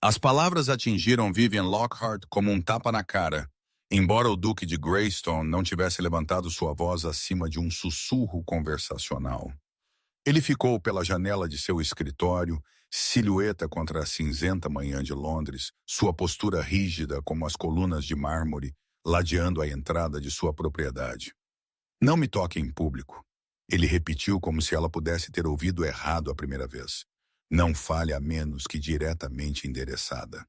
As palavras atingiram Vivian Lockhart como um tapa na cara, embora o Duque de Greystone não tivesse levantado sua voz acima de um sussurro conversacional. Ele ficou pela janela de seu escritório, silhueta contra a cinzenta manhã de Londres, sua postura rígida como as colunas de mármore, ladeando a entrada de sua propriedade. Não me toque em público. Ele repetiu como se ela pudesse ter ouvido errado a primeira vez. Não fale a menos que diretamente endereçada.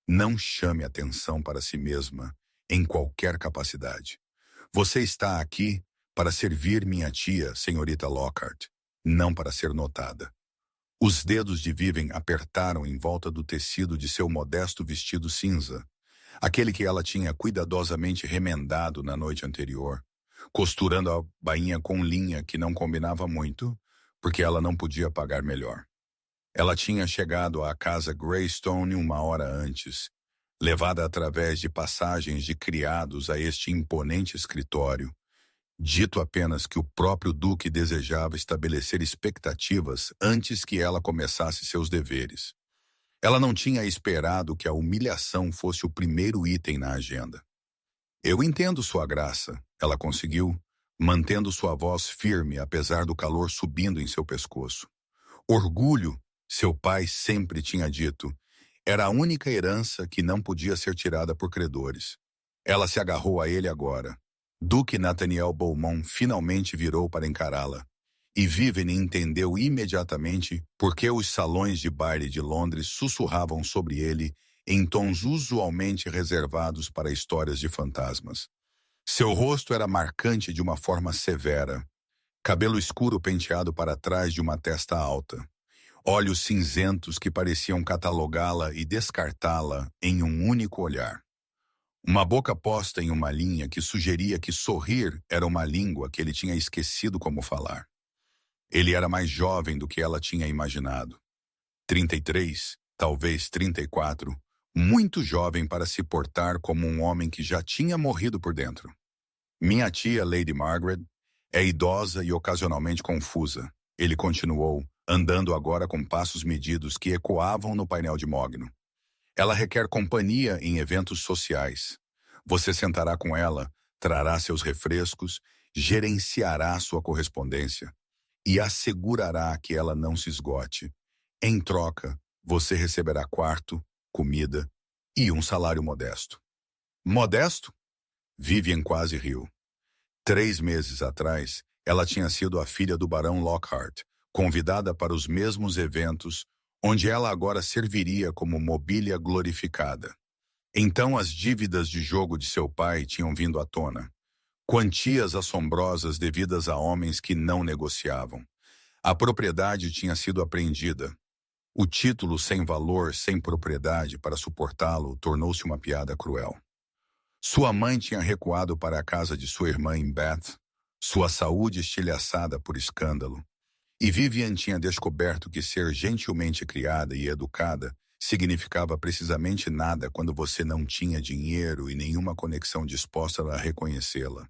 Não chame atenção para si mesma, em qualquer capacidade. Você está aqui para servir minha tia, senhorita Lockhart, não para ser notada. Os dedos de Vivian apertaram em volta do tecido de seu modesto vestido cinza, aquele que ela tinha cuidadosamente remendado na noite anterior, costurando a bainha com linha que não combinava muito, porque ela não podia pagar melhor. Ela tinha chegado à casa Greystone uma hora antes, levada através de passagens de criados a este imponente escritório, dito apenas que o próprio Duque desejava estabelecer expectativas antes que ela começasse seus deveres. Ela não tinha esperado que a humilhação fosse o primeiro item na agenda. Eu entendo sua graça, ela conseguiu, mantendo sua voz firme apesar do calor subindo em seu pescoço. Orgulho, seu pai sempre tinha dito, era a única herança que não podia ser tirada por credores. Ela se agarrou a ele agora. Duque Nathaniel Beaumont finalmente virou para encará-la, e Vivian entendeu imediatamente por que os salões de baile de Londres sussurravam sobre ele em tons usualmente reservados para histórias de fantasmas. Seu rosto era marcante de uma forma severa, cabelo escuro penteado para trás de uma testa alta, olhos cinzentos que pareciam catalogá-la e descartá-la em um único olhar. Uma boca posta em uma linha que sugeria que sorrir era uma língua que ele tinha esquecido como falar. Ele era mais jovem do que ela tinha imaginado. 33, talvez 34, muito jovem para se portar como um homem que já tinha morrido por dentro. Minha tia, Lady Margaret, é idosa e ocasionalmente confusa. Ele continuou, andando agora com passos medidos que ecoavam no painel de mogno. Ela requer companhia em eventos sociais. Você sentará com ela, trará seus refrescos, gerenciará sua correspondência e assegurará que ela não se esgote. Em troca, você receberá quarto, comida e um salário modesto. Modesto? Vivian quase riu. 3 meses atrás, ela tinha sido a filha do barão Lockhart, convidada para os mesmos eventos, onde ela agora serviria como mobília glorificada. Então as dívidas de jogo de seu pai tinham vindo à tona. Quantias assombrosas devidas a homens que não negociavam. A propriedade tinha sido apreendida. O título sem valor, sem propriedade para suportá-lo, tornou-se uma piada cruel. Sua mãe tinha recuado para a casa de sua irmã em Bath, sua saúde estilhaçada por escândalo. E Vivian tinha descoberto que ser gentilmente criada e educada significava precisamente nada quando você não tinha dinheiro e nenhuma conexão disposta a reconhecê-la.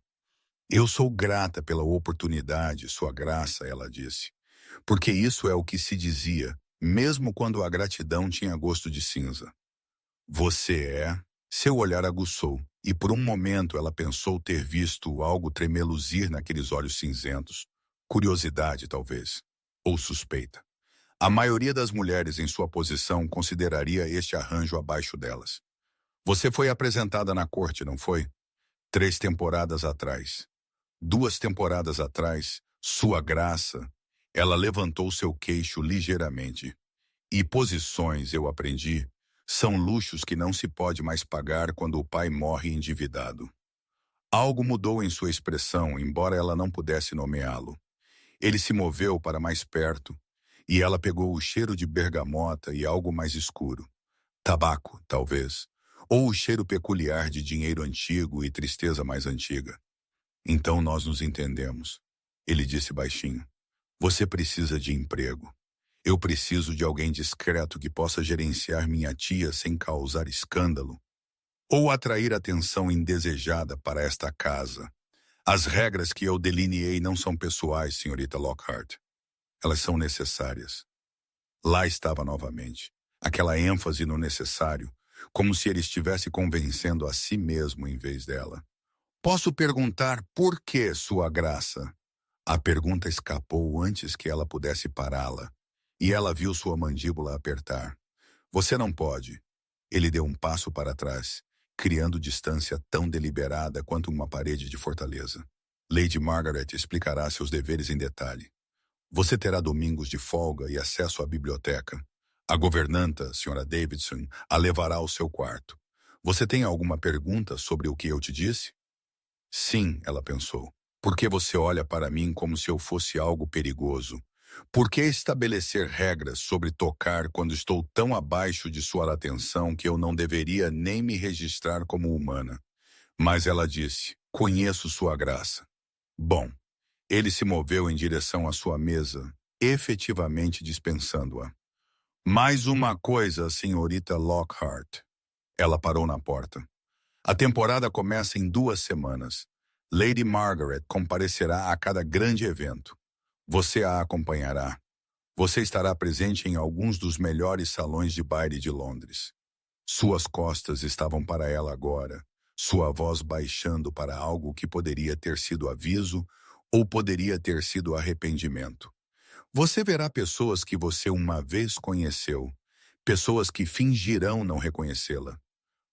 Eu sou grata pela oportunidade, sua graça, ela disse, porque isso é o que se dizia, mesmo quando a gratidão tinha gosto de cinza. Você é... Seu olhar aguçou, e por um momento ela pensou ter visto algo tremeluzir naqueles olhos cinzentos. Curiosidade, talvez, ou suspeita. A maioria das mulheres em sua posição consideraria este arranjo abaixo delas. Você foi apresentada na corte, não foi? 3 temporadas atrás. 2 temporadas atrás, sua graça, ela levantou seu queixo ligeiramente. E posições, eu aprendi, são luxos que não se pode mais pagar quando o pai morre endividado. Algo mudou em sua expressão, embora ela não pudesse nomeá-lo. Ele se moveu para mais perto, e ela pegou o cheiro de bergamota e algo mais escuro. Tabaco, talvez, ou o cheiro peculiar de dinheiro antigo e tristeza mais antiga. Então nós nos entendemos, ele disse baixinho. Você precisa de emprego. Eu preciso de alguém discreto que possa gerenciar minha tia sem causar escândalo ou atrair atenção indesejada para esta casa. As regras que eu delineei não são pessoais, senhorita Lockhart. Elas são necessárias. Lá estava novamente. aquela ênfase no necessário, como se ele estivesse convencendo a si mesmo em vez dela. Posso perguntar por que, Sua Graça? A pergunta escapou antes que ela pudesse pará-la, e ela viu sua mandíbula apertar. Você não pode. Ele deu um passo para trás, criando distância tão deliberada quanto uma parede de fortaleza. Lady Margaret explicará seus deveres em detalhe. Você terá domingos de folga e acesso à biblioteca. A governanta, Sra. Davidson, a levará ao seu quarto. Você tem alguma pergunta sobre o que eu te disse? Sim, ela pensou. Por que você olha para mim como se eu fosse algo perigoso? Por que estabelecer regras sobre tocar quando estou tão abaixo de sua atenção que eu não deveria nem me registrar como humana? Mas ela disse, conheço sua graça. Bom, ele se moveu em direção à sua mesa, efetivamente dispensando-a. Mais uma coisa, senhorita Lockhart. Ela parou na porta. A temporada começa em 2 semanas. Lady Margaret comparecerá a cada grande evento. Você a acompanhará. Você estará presente em alguns dos melhores salões de baile de Londres. Suas costas estavam para ela agora, sua voz baixando para algo que poderia ter sido aviso ou poderia ter sido arrependimento. Você verá pessoas que você uma vez conheceu, pessoas que fingirão não reconhecê-la.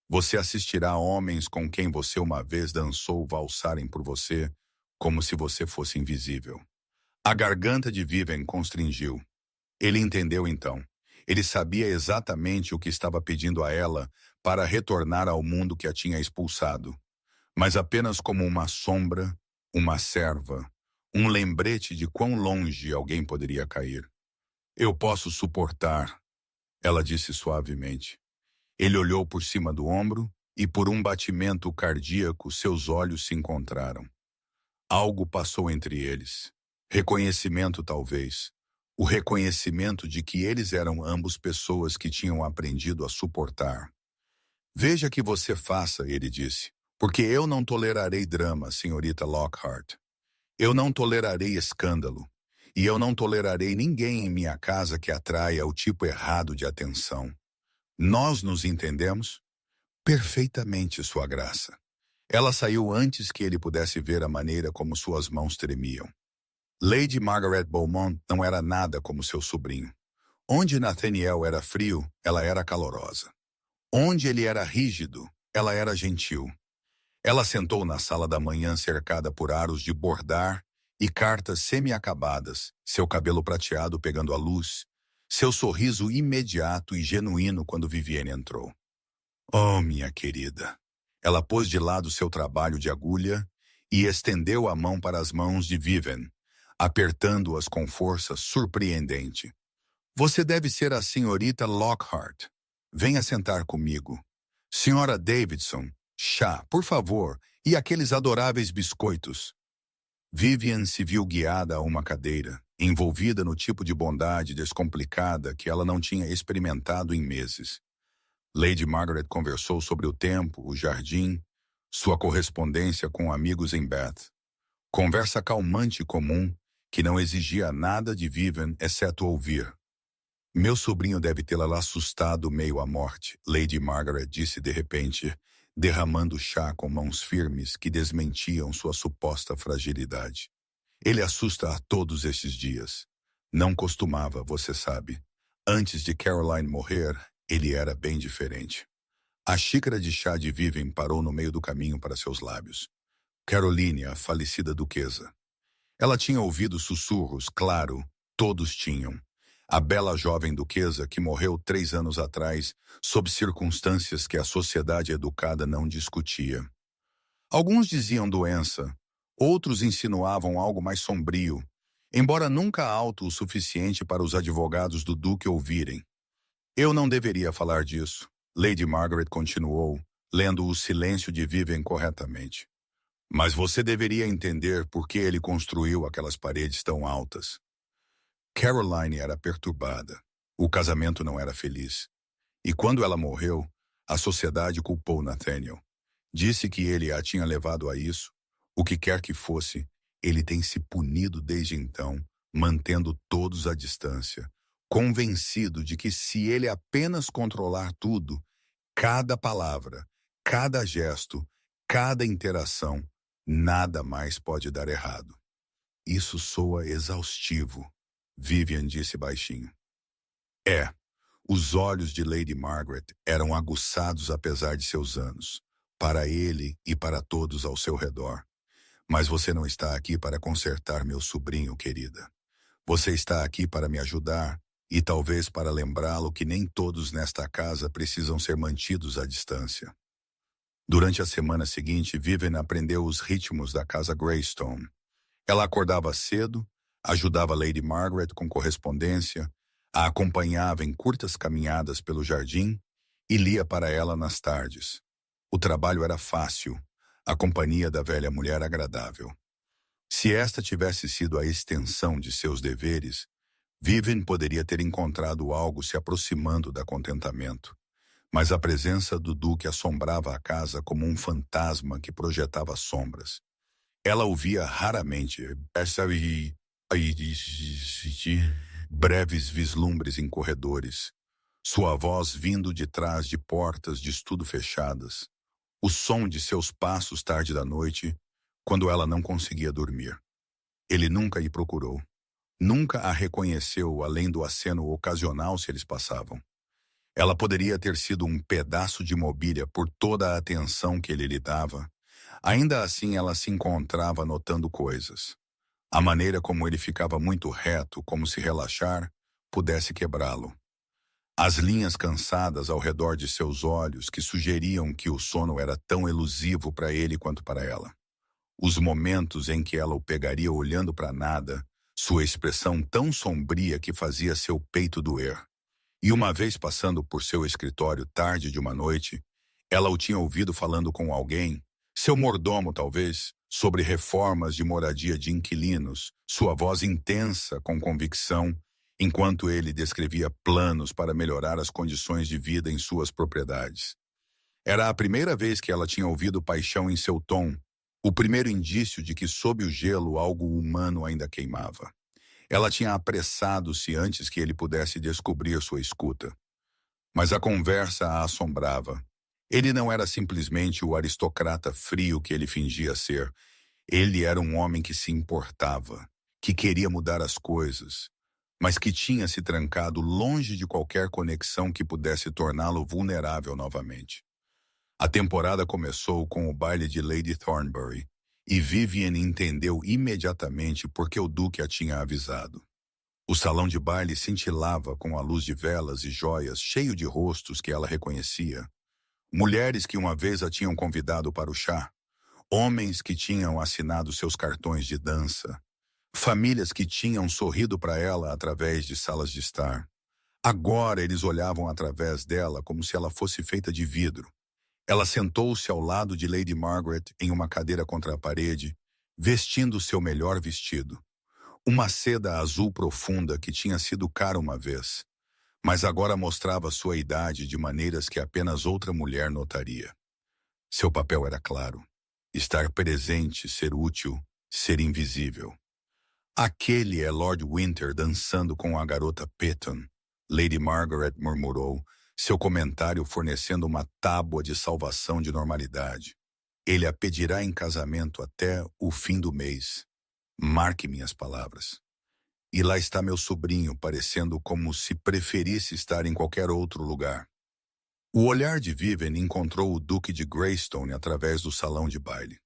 Você assistirá a homens com quem você uma vez dançou valsarem por você, como se você fosse invisível. A garganta de Vivian constringiu. Ele entendeu então. Ele sabia exatamente o que estava pedindo a ela para retornar ao mundo que a tinha expulsado, mas apenas como uma sombra, uma serva, um lembrete de quão longe alguém poderia cair. Eu posso suportar, ela disse suavemente. Ele olhou por cima do ombro e por um batimento cardíaco seus olhos se encontraram. Algo passou entre eles. Reconhecimento talvez. O reconhecimento de que eles eram ambos pessoas que tinham aprendido a suportar. Veja que você faça, ele disse, porque eu não tolerarei drama, senhorita Lockhart. Eu não tolerarei escândalo. E eu não tolerarei ninguém em minha casa que atraia o tipo errado de atenção. Nós nos entendemos? Perfeitamente, Sua Graça. Ela saiu antes que ele pudesse ver a maneira como suas mãos tremiam. Lady Margaret Beaumont não era nada como seu sobrinho. Onde Nathaniel era frio, ela era calorosa. Onde ele era rígido, ela era gentil. Ela sentou na sala da manhã cercada por aros de bordar e cartas semi-acabadas, seu cabelo prateado pegando a luz, seu sorriso imediato e genuíno quando Viviane entrou. Oh, minha querida. Ela pôs de lado seu trabalho de agulha e estendeu a mão para as mãos de Vivian, apertando-as com força surpreendente. Você deve ser a senhorita Lockhart. Venha sentar comigo. Senhora Davidson, chá, por favor, e aqueles adoráveis biscoitos. Vivian se viu guiada a uma cadeira, envolvida no tipo de bondade descomplicada que ela não tinha experimentado em meses. Lady Margaret conversou sobre o tempo, o jardim, sua correspondência com amigos em Bath. Conversa calmante e comum, que não exigia nada de Vivian exceto ouvir. Meu sobrinho deve tê-la assustado meio à morte, Lady Margaret disse de repente, derramando chá com mãos firmes que desmentiam sua suposta fragilidade. Ele assusta a todos estes dias. Não costumava, você sabe. Antes de Caroline morrer, ele era bem diferente. A xícara de chá de Vivian parou no meio do caminho para seus lábios. Caroline, a falecida duquesa. Ela tinha ouvido sussurros, claro, todos tinham. A bela jovem duquesa que morreu 3 anos atrás, sob circunstâncias que a sociedade educada não discutia. Alguns diziam doença, outros insinuavam algo mais sombrio, embora nunca alto o suficiente para os advogados do duque ouvirem. Eu não deveria falar disso, Lady Margaret continuou, lendo o silêncio de Vivian corretamente. Mas você deveria entender por que ele construiu aquelas paredes tão altas. Caroline era perturbada. O casamento não era feliz. E quando ela morreu, a sociedade culpou Nathaniel. Disse que ele a tinha levado a isso. O que quer que fosse, ele tem se punido desde então, mantendo todos à distância, convencido de que se ele apenas controlar tudo, cada palavra, cada gesto, cada interação, nada mais pode dar errado. Isso soa exaustivo, Vivian disse baixinho. É, os olhos de Lady Margaret eram aguçados apesar de seus anos, para ele e para todos ao seu redor. Mas você não está aqui para consertar meu sobrinho, querida. Você está aqui para me ajudar e talvez para lembrá-lo que nem todos nesta casa precisam ser mantidos à distância. Durante a semana seguinte, Vivian aprendeu os ritmos da casa Greystone. Ela acordava cedo, ajudava Lady Margaret com correspondência, a acompanhava em curtas caminhadas pelo jardim e lia para ela nas tardes. O trabalho era fácil, a companhia da velha mulher agradável. Se esta tivesse sido a extensão de seus deveres, Vivian poderia ter encontrado algo se aproximando da contentamento. Mas a presença do Duque assombrava a casa como um fantasma que projetava sombras. Ela ouvia raramente breves vislumbres em corredores, sua voz vindo de trás de portas de estudo fechadas, o som de seus passos tarde da noite, quando ela não conseguia dormir. Ele nunca a procurou. Nunca a reconheceu além do aceno ocasional se eles passavam. Ela poderia ter sido um pedaço de mobília por toda a atenção que ele lhe dava. Ainda assim ela se encontrava notando coisas. A maneira como ele ficava muito reto, como se relaxar, pudesse quebrá-lo. As linhas cansadas ao redor de seus olhos que sugeriam que o sono era tão elusivo para ele quanto para ela. Os momentos em que ela o pegaria olhando para nada, sua expressão tão sombria que fazia seu peito doer. E uma vez passando por seu escritório tarde de uma noite, ela o tinha ouvido falando com alguém, seu mordomo talvez, sobre reformas de moradia de inquilinos, sua voz intensa com convicção, enquanto ele descrevia planos para melhorar as condições de vida em suas propriedades. Era a primeira vez que ela tinha ouvido paixão em seu tom, o primeiro indício de que sob o gelo algo humano ainda queimava. Ela tinha apressado-se antes que ele pudesse descobrir sua escuta. Mas a conversa a assombrava. Ele não era simplesmente o aristocrata frio que ele fingia ser. Ele era um homem que se importava, que queria mudar as coisas, mas que tinha se trancado longe de qualquer conexão que pudesse torná-lo vulnerável novamente. A temporada começou com o baile de Lady Thornbury, e Vivian entendeu imediatamente por que o Duque a tinha avisado. O salão de baile cintilava com a luz de velas e joias, cheio de rostos que ela reconhecia. Mulheres que uma vez a tinham convidado para o chá, homens que tinham assinado seus cartões de dança, famílias que tinham sorrido para ela através de salas de estar. Agora eles olhavam através dela como se ela fosse feita de vidro. Ela sentou-se ao lado de Lady Margaret em uma cadeira contra a parede, vestindo seu melhor vestido. Uma seda azul profunda que tinha sido cara uma vez, mas agora mostrava sua idade de maneiras que apenas outra mulher notaria. Seu papel era claro: estar presente, ser útil, ser invisível. Aquele é Lord Winter dançando com a garota Petton, Lady Margaret murmurou, seu comentário fornecendo uma tábua de salvação de normalidade. Ele a pedirá em casamento até o fim do mês. Marque minhas palavras. E lá está meu sobrinho, parecendo como se preferisse estar em qualquer outro lugar. O olhar de Vivian encontrou o Duque de Greystone através do salão de baile.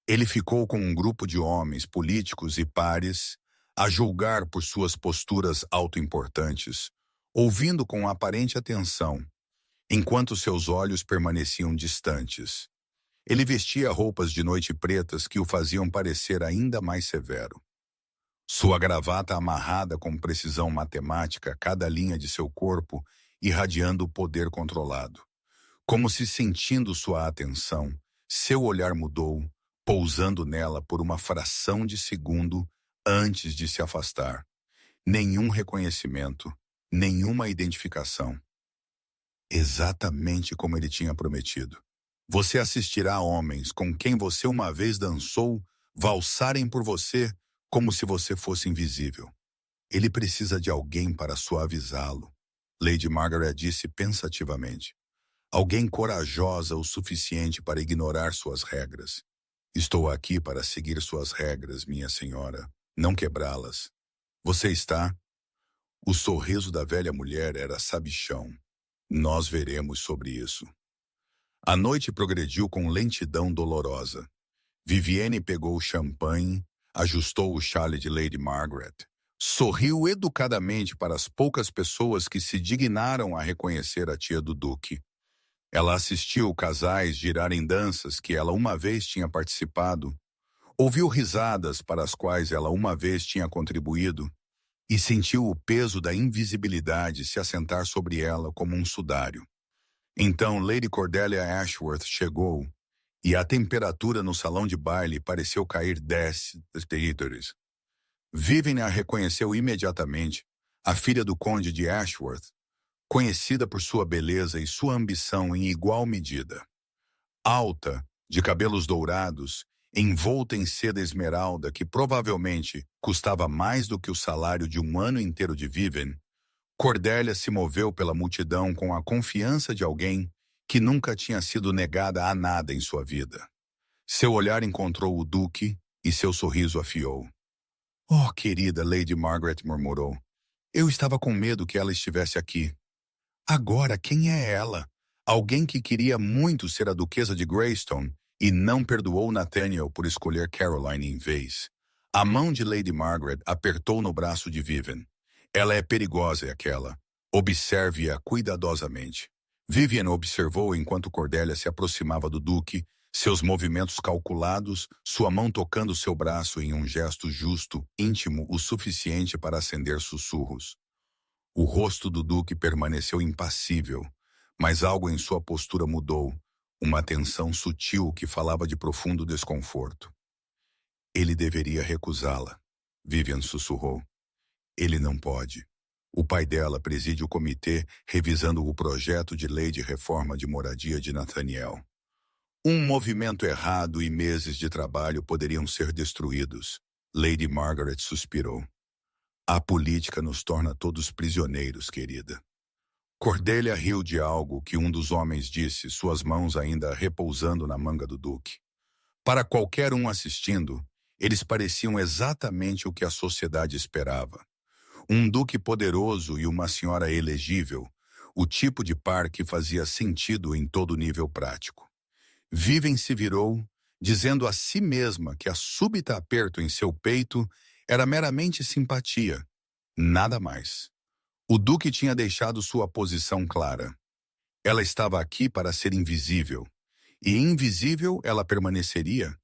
Ele ficou com um grupo de homens, políticos e pares, a julgar por suas posturas autoimportantes, ouvindo com aparente atenção, enquanto seus olhos permaneciam distantes. Ele vestia roupas de noite pretas que o faziam parecer ainda mais severo. Sua gravata amarrada com precisão matemática a cada linha de seu corpo, irradiando o poder controlado. Como se sentindo sua atenção, seu olhar mudou, pousando nela por uma fração de segundo antes de se afastar. Nenhum reconhecimento, nenhuma identificação. Exatamente como ele tinha prometido. Você assistirá a homens com quem você uma vez dançou valsarem por você como se você fosse invisível. Ele precisa de alguém para suavizá-lo, Lady Margaret disse pensativamente. Alguém corajosa o suficiente para ignorar suas regras. Estou aqui para seguir suas regras, minha senhora, não quebrá-las. Você está? O sorriso da velha mulher era sabichão. Nós veremos sobre isso. A noite progrediu com lentidão dolorosa. Vivienne pegou o champanhe, ajustou o chale de Lady Margaret, sorriu educadamente para as poucas pessoas que se dignaram a reconhecer a tia do duque. Ela assistiu casais girarem danças que ela uma vez tinha participado, ouviu risadas para as quais ela uma vez tinha contribuído e sentiu o peso da invisibilidade se assentar sobre ela como um sudário. Então Lady Cordelia Ashworth chegou e a temperatura no salão de baile pareceu cair 10 decilímetros. Vivian a reconheceu imediatamente, a filha do conde de Ashworth, conhecida por sua beleza e sua ambição em igual medida. Alta, de cabelos dourados, envolta em seda esmeralda que provavelmente custava mais do que o salário de um ano inteiro de Vivian, Cordelia se moveu pela multidão com a confiança de alguém que nunca tinha sido negada a nada em sua vida. Seu olhar encontrou o duque e seu sorriso afiou. Oh, querida, Lady Margaret murmurou. Eu estava com medo que ela estivesse aqui. Agora, quem é ela? Alguém que queria muito ser a duquesa de Greystone e não perdoou Nathaniel por escolher Caroline em vez. A mão de Lady Margaret apertou no braço de Vivian. Ela é perigosa, é aquela. Observe-a cuidadosamente. Vivian observou enquanto Cordelia se aproximava do duque, seus movimentos calculados, sua mão tocando seu braço em um gesto justo, íntimo o suficiente para acender sussurros. O rosto do duque permaneceu impassível, mas algo em sua postura mudou, uma tensão sutil que falava de profundo desconforto. Ele deveria recusá-la, Vivian sussurrou. Ele não pode. O pai dela preside o comitê revisando o projeto de lei de reforma de moradia de Nathaniel. Um movimento errado e meses de trabalho poderiam ser destruídos. Lady Margaret suspirou. A política nos torna todos prisioneiros, querida. Cordelia riu de algo que um dos homens disse, suas mãos ainda repousando na manga do duque. Para qualquer um assistindo, eles pareciam exatamente o que a sociedade esperava. Um duque poderoso e uma senhora elegível, o tipo de par que fazia sentido em todo nível prático. Vivian se virou, dizendo a si mesma que a súbita aperto em seu peito era meramente simpatia, nada mais. O duque tinha deixado sua posição clara. Ela estava aqui para ser invisível, e invisível ela permaneceria.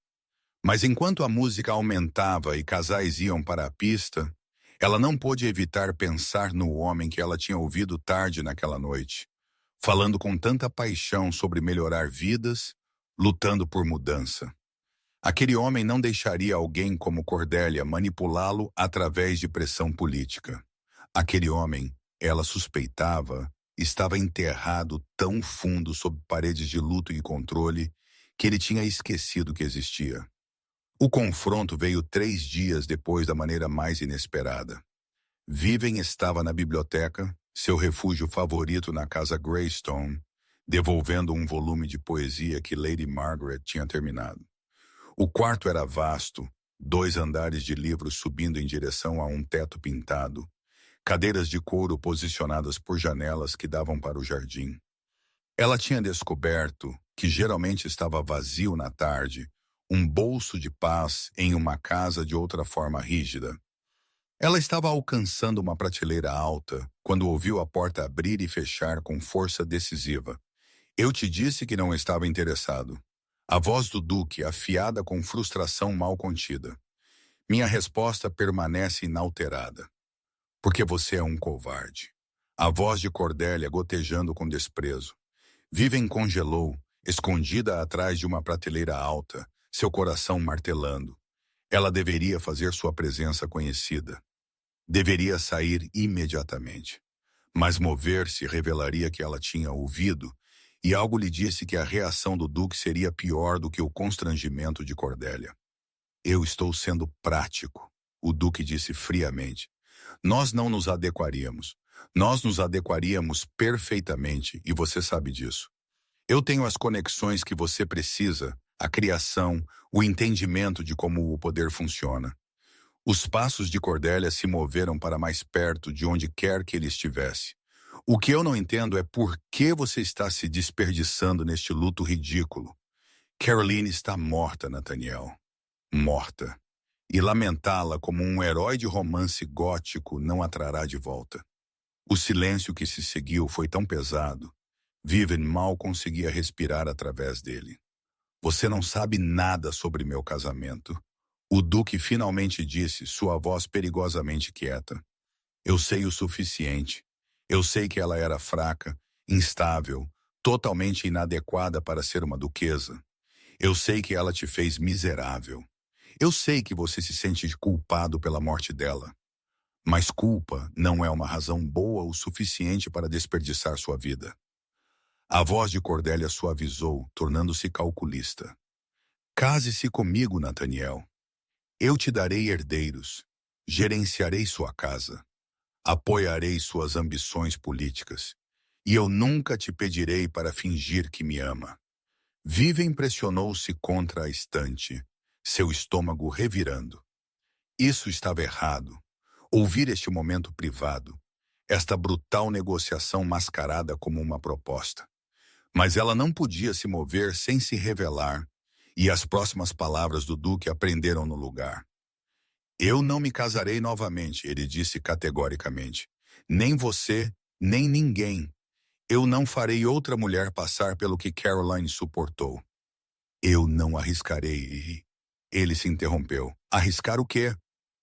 Mas enquanto a música aumentava e casais iam para a pista, ela não pôde evitar pensar no homem que ela tinha ouvido tarde naquela noite, falando com tanta paixão sobre melhorar vidas, lutando por mudança. Aquele homem não deixaria alguém como Cordelia manipulá-lo através de pressão política. Aquele homem, ela suspeitava, estava enterrado tão fundo sob paredes de luto e controle que ele tinha esquecido que existia. O confronto veio 3 dias depois da maneira mais inesperada. Vivian estava na biblioteca, seu refúgio favorito na casa Greystone, devolvendo um volume de poesia que Lady Margaret tinha terminado. O quarto era vasto, 2 andares de livros subindo em direção a um teto pintado, cadeiras de couro posicionadas por janelas que davam para o jardim. Ela tinha descoberto, que geralmente estava vazio na tarde, um bolso de paz em uma casa de outra forma rígida. Ela estava alcançando uma prateleira alta quando ouviu a porta abrir e fechar com força decisiva. Eu te disse que não estava interessado. A voz do duque, afiada com frustração mal contida. Minha resposta permanece inalterada. Porque você é um covarde. A voz de Cordelia gotejando com desprezo. Vivian congelou, escondida atrás de uma prateleira alta, seu coração martelando. Ela deveria fazer sua presença conhecida. Deveria sair imediatamente. Mas mover-se revelaria que ela tinha ouvido, e algo lhe disse que a reação do duque seria pior do que o constrangimento de Cordelia. Eu estou sendo prático, o duque disse friamente. Nós não nos adequaríamos. Nós nos adequaríamos perfeitamente, e você sabe disso. Eu tenho as conexões que você precisa, a criação, o entendimento de como o poder funciona. Os passos de Cordélia se moveram para mais perto de onde quer que ele estivesse. O que eu não entendo é por que você está se desperdiçando neste luto ridículo. Caroline está morta, Nathaniel. Morta. E lamentá-la como um herói de romance gótico não a trará de volta. O silêncio que se seguiu foi tão pesado. Vivian mal conseguia respirar através dele. Você não sabe nada sobre meu casamento. O Duque finalmente disse, sua voz perigosamente quieta. Eu sei o suficiente. Eu sei que ela era fraca, instável, totalmente inadequada para ser uma duquesa. Eu sei que ela te fez miserável. Eu sei que você se sente culpado pela morte dela. Mas culpa não é uma razão boa o suficiente para desperdiçar sua vida. A voz de Cordélia suavizou, tornando-se calculista. Case-se comigo, Nathaniel. Eu te darei herdeiros. Gerenciarei sua casa. Apoiarei suas ambições políticas. E eu nunca te pedirei para fingir que me ama. Vivian pressionou-se contra a estante, seu estômago revirando. Isso estava errado. Ouvir este momento privado, esta brutal negociação mascarada como uma proposta. Mas ela não podia se mover sem se revelar, e as próximas palavras do Duque aprenderam no lugar. Eu não me casarei novamente, ele disse categoricamente. Nem você, nem ninguém. Eu não farei outra mulher passar pelo que Caroline suportou. Eu não arriscarei. Ele se interrompeu. Arriscar o quê?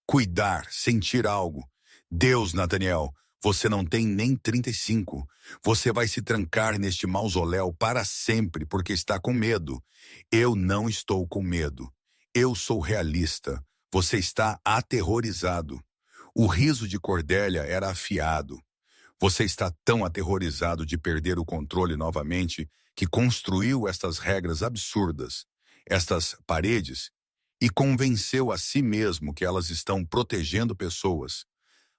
Cuidar, sentir algo. Deus, Nathaniel, você não tem nem 35. Você vai se trancar neste mausoléu para sempre porque está com medo. Eu não estou com medo. Eu sou realista. Você está aterrorizado. O riso de Cordélia era afiado. Você está tão aterrorizado de perder o controle novamente que construiu estas regras absurdas, estas paredes, e convenceu a si mesmo que elas estão protegendo pessoas.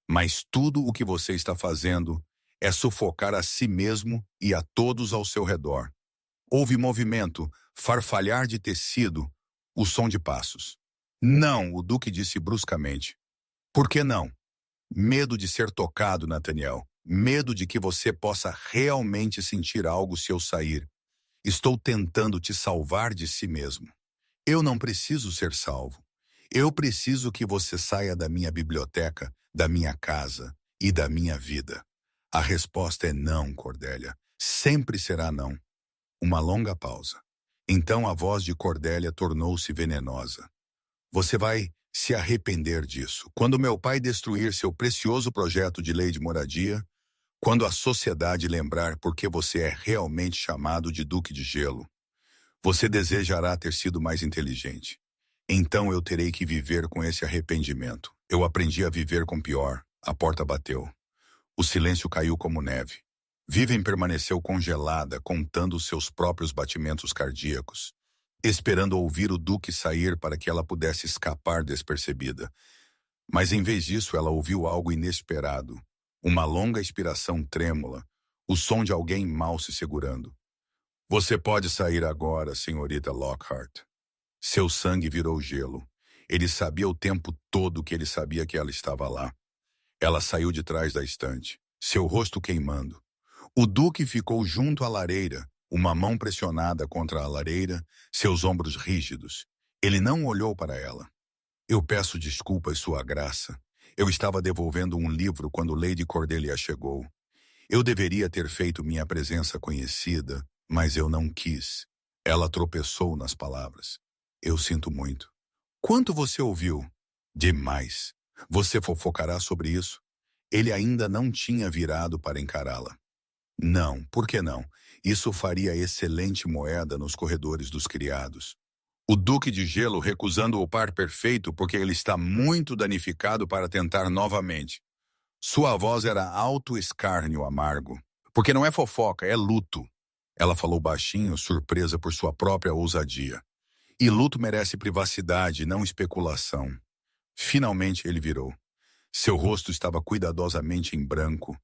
Mas tudo o que você está fazendo é sufocar a si mesmo e a todos ao seu redor. Houve movimento, farfalhar de tecido, o som de passos. Não, o Duque disse bruscamente. Por que não? Medo de ser tocado, Nathaniel. Medo de que você possa realmente sentir algo se eu sair. Estou tentando te salvar de si mesmo. Eu não preciso ser salvo. Eu preciso que você saia da minha biblioteca, da minha casa e da minha vida. A resposta é não, Cordélia. Sempre será não. Uma longa pausa. Então a voz de Cordélia tornou-se venenosa. Você vai se arrepender disso. Quando meu pai destruir seu precioso projeto de lei de moradia, quando a sociedade lembrar por que você é realmente chamado de Duque de Gelo, você desejará ter sido mais inteligente. Então eu terei que viver com esse arrependimento. Eu aprendi a viver com pior. A porta bateu. O silêncio caiu como neve. Vivian permaneceu congelada, contando os seus próprios batimentos cardíacos, esperando ouvir o Duque sair para que ela pudesse escapar despercebida. Mas em vez disso, ela ouviu algo inesperado. Uma longa expiração trêmula, o som de alguém mal se segurando. Você pode sair agora, senhorita Lockhart. Seu sangue virou gelo. Ele sabia o tempo todo que ele sabia que ela estava lá. Ela saiu de trás da estante, seu rosto queimando. O Duque ficou junto à lareira, uma mão pressionada contra a lareira, seus ombros rígidos. Ele não olhou para ela. Eu peço desculpas, Sua Graça. Eu estava devolvendo um livro quando Lady Cordelia chegou. Eu deveria ter feito minha presença conhecida, mas eu não quis. Ela tropeçou nas palavras. Eu sinto muito. Quanto você ouviu? Demais. Você fofocará sobre isso? Ele ainda não tinha virado para encará-la. Não, por que não? Isso faria excelente moeda nos corredores dos criados. O Duque de Gelo recusando o par perfeito porque ele está muito danificado para tentar novamente. Sua voz era alto escárnio amargo. Porque não é fofoca, é luto. Ela falou baixinho, surpresa por sua própria ousadia. E luto merece privacidade, não especulação. Finalmente ele virou. Seu rosto estava cuidadosamente em branco,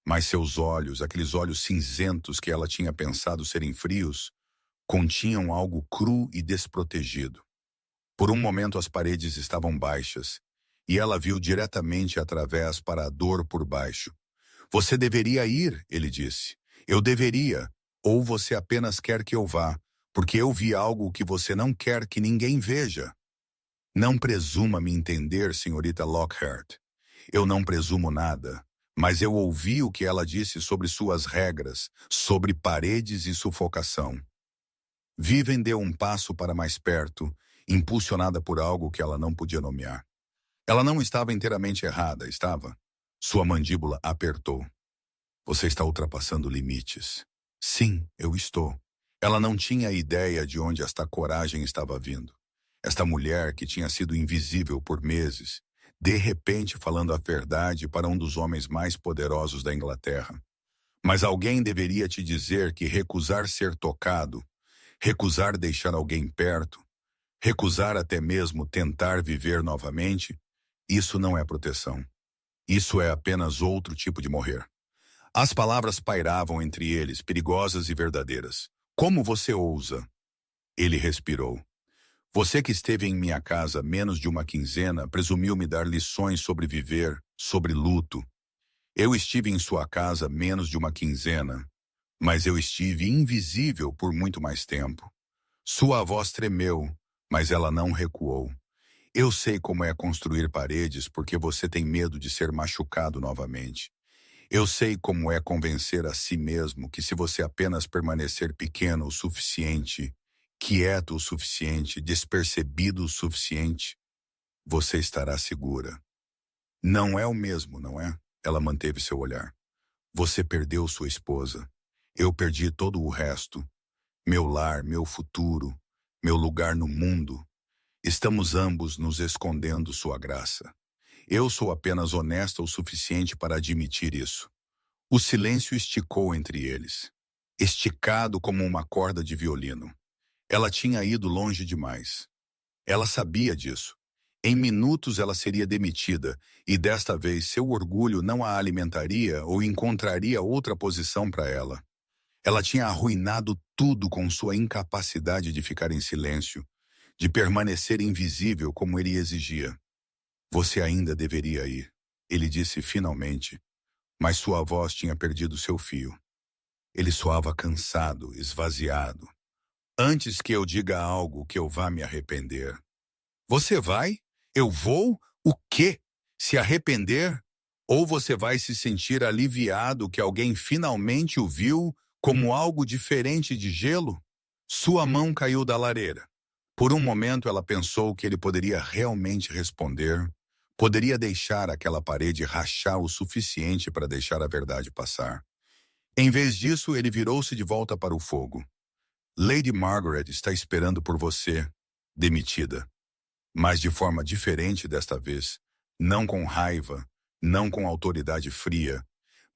mas seus olhos, aqueles olhos cinzentos que ela tinha pensado serem frios, continham algo cru e desprotegido. Por um momento as paredes estavam baixas, e ela viu diretamente através para a dor por baixo. Você deveria ir, ele disse. Eu deveria, ou você apenas quer que eu vá, porque eu vi algo que você não quer que ninguém veja. Não presuma me entender, senhorita Lockhart. Eu não presumo nada, mas eu ouvi o que ela disse sobre suas regras, sobre paredes e sufocação. Vivian deu um passo para mais perto, impulsionada por algo que ela não podia nomear. Ela não estava inteiramente errada, estava? Sua mandíbula apertou. Você está ultrapassando limites. Sim, eu estou. Ela não tinha ideia de onde esta coragem estava vindo. Esta mulher que tinha sido invisível por meses, de repente falando a verdade para um dos homens mais poderosos da Inglaterra. Mas alguém deveria te dizer que recusar ser tocado, recusar deixar alguém perto, recusar até mesmo tentar viver novamente, isso não é proteção. Isso é apenas outro tipo de morrer. As palavras pairavam entre eles, perigosas e verdadeiras. Como você ousa? Ele respirou. Você que esteve em minha casa menos de uma quinzena presumiu me dar lições sobre viver, sobre luto. Eu estive em sua casa menos de uma quinzena, mas eu estive invisível por muito mais tempo. Sua voz tremeu, mas ela não recuou. Eu sei como é construir paredes porque você tem medo de ser machucado novamente. Eu sei como é convencer a si mesmo que se você apenas permanecer pequeno o suficiente, quieto o suficiente, despercebido o suficiente, você estará segura. Não é o mesmo, não é? Ela manteve seu olhar. Você perdeu sua esposa. Eu perdi todo o resto. Meu lar, meu futuro, meu lugar no mundo. Estamos ambos nos escondendo sua graça. Eu sou apenas honesta o suficiente para admitir isso. O silêncio esticou entre eles, esticado como uma corda de violino. Ela tinha ido longe demais. Ela sabia disso. Em minutos ela seria demitida, e desta vez seu orgulho não a alimentaria ou encontraria outra posição para ela. Ela tinha arruinado tudo com sua incapacidade de ficar em silêncio, de permanecer invisível como ele exigia. Você ainda deveria ir, ele disse finalmente, mas sua voz tinha perdido seu fio. Ele soava cansado, esvaziado. Antes que eu diga algo que eu vá me arrepender. Você vai? Eu vou? O quê? Se arrepender? Ou você vai se sentir aliviado que alguém finalmente o viu como algo diferente de gelo? Sua mão caiu da lareira. Por um momento ela pensou que ele poderia realmente responder, poderia deixar aquela parede rachar o suficiente para deixar a verdade passar. Em vez disso, ele virou-se de volta para o fogo. Lady Margaret está esperando por você, demitida. Mas de forma diferente desta vez, não com raiva, não com autoridade fria,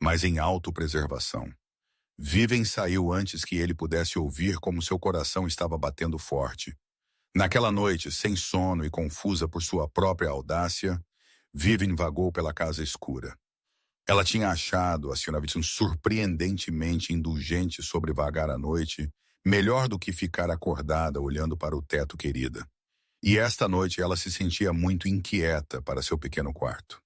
mas em autopreservação. Vivian saiu antes que ele pudesse ouvir como seu coração estava batendo forte. Naquela noite, sem sono e confusa por sua própria audácia, Vivian vagou pela casa escura. Ela tinha achado a Sra. Whitson surpreendentemente indulgente sobre vagar à noite, melhor do que ficar acordada olhando para o teto querida. E esta noite ela se sentia muito inquieta para seu pequeno quarto.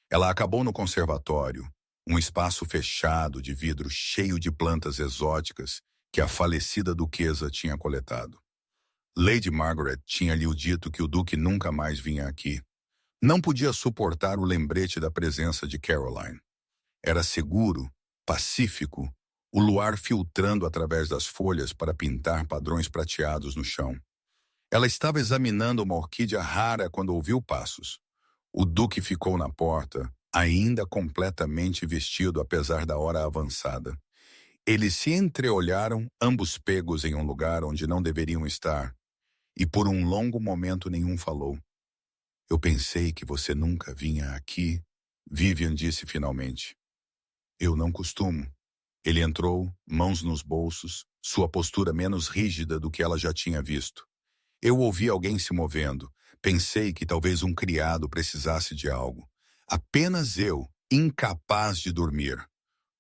Ela acabou no conservatório, um espaço fechado de vidro cheio de plantas exóticas que a falecida duquesa tinha coletado. Lady Margaret tinha-lhe dito que o duque nunca mais vinha aqui. Não podia suportar o lembrete da presença de Caroline. Era seguro, pacífico, o luar filtrando através das folhas para pintar padrões prateados no chão. Ela estava examinando uma orquídea rara quando ouviu passos. O duque ficou na porta, ainda completamente vestido apesar da hora avançada. Eles se entreolharam, ambos pegos em um lugar onde não deveriam estar, e por um longo momento nenhum falou. Eu pensei que você nunca vinha aqui, Vivian disse finalmente. Eu não costumo. Ele entrou, mãos nos bolsos, sua postura menos rígida do que ela já tinha visto. Eu ouvi alguém se movendo. Pensei que talvez um criado precisasse de algo. Apenas eu, incapaz de dormir.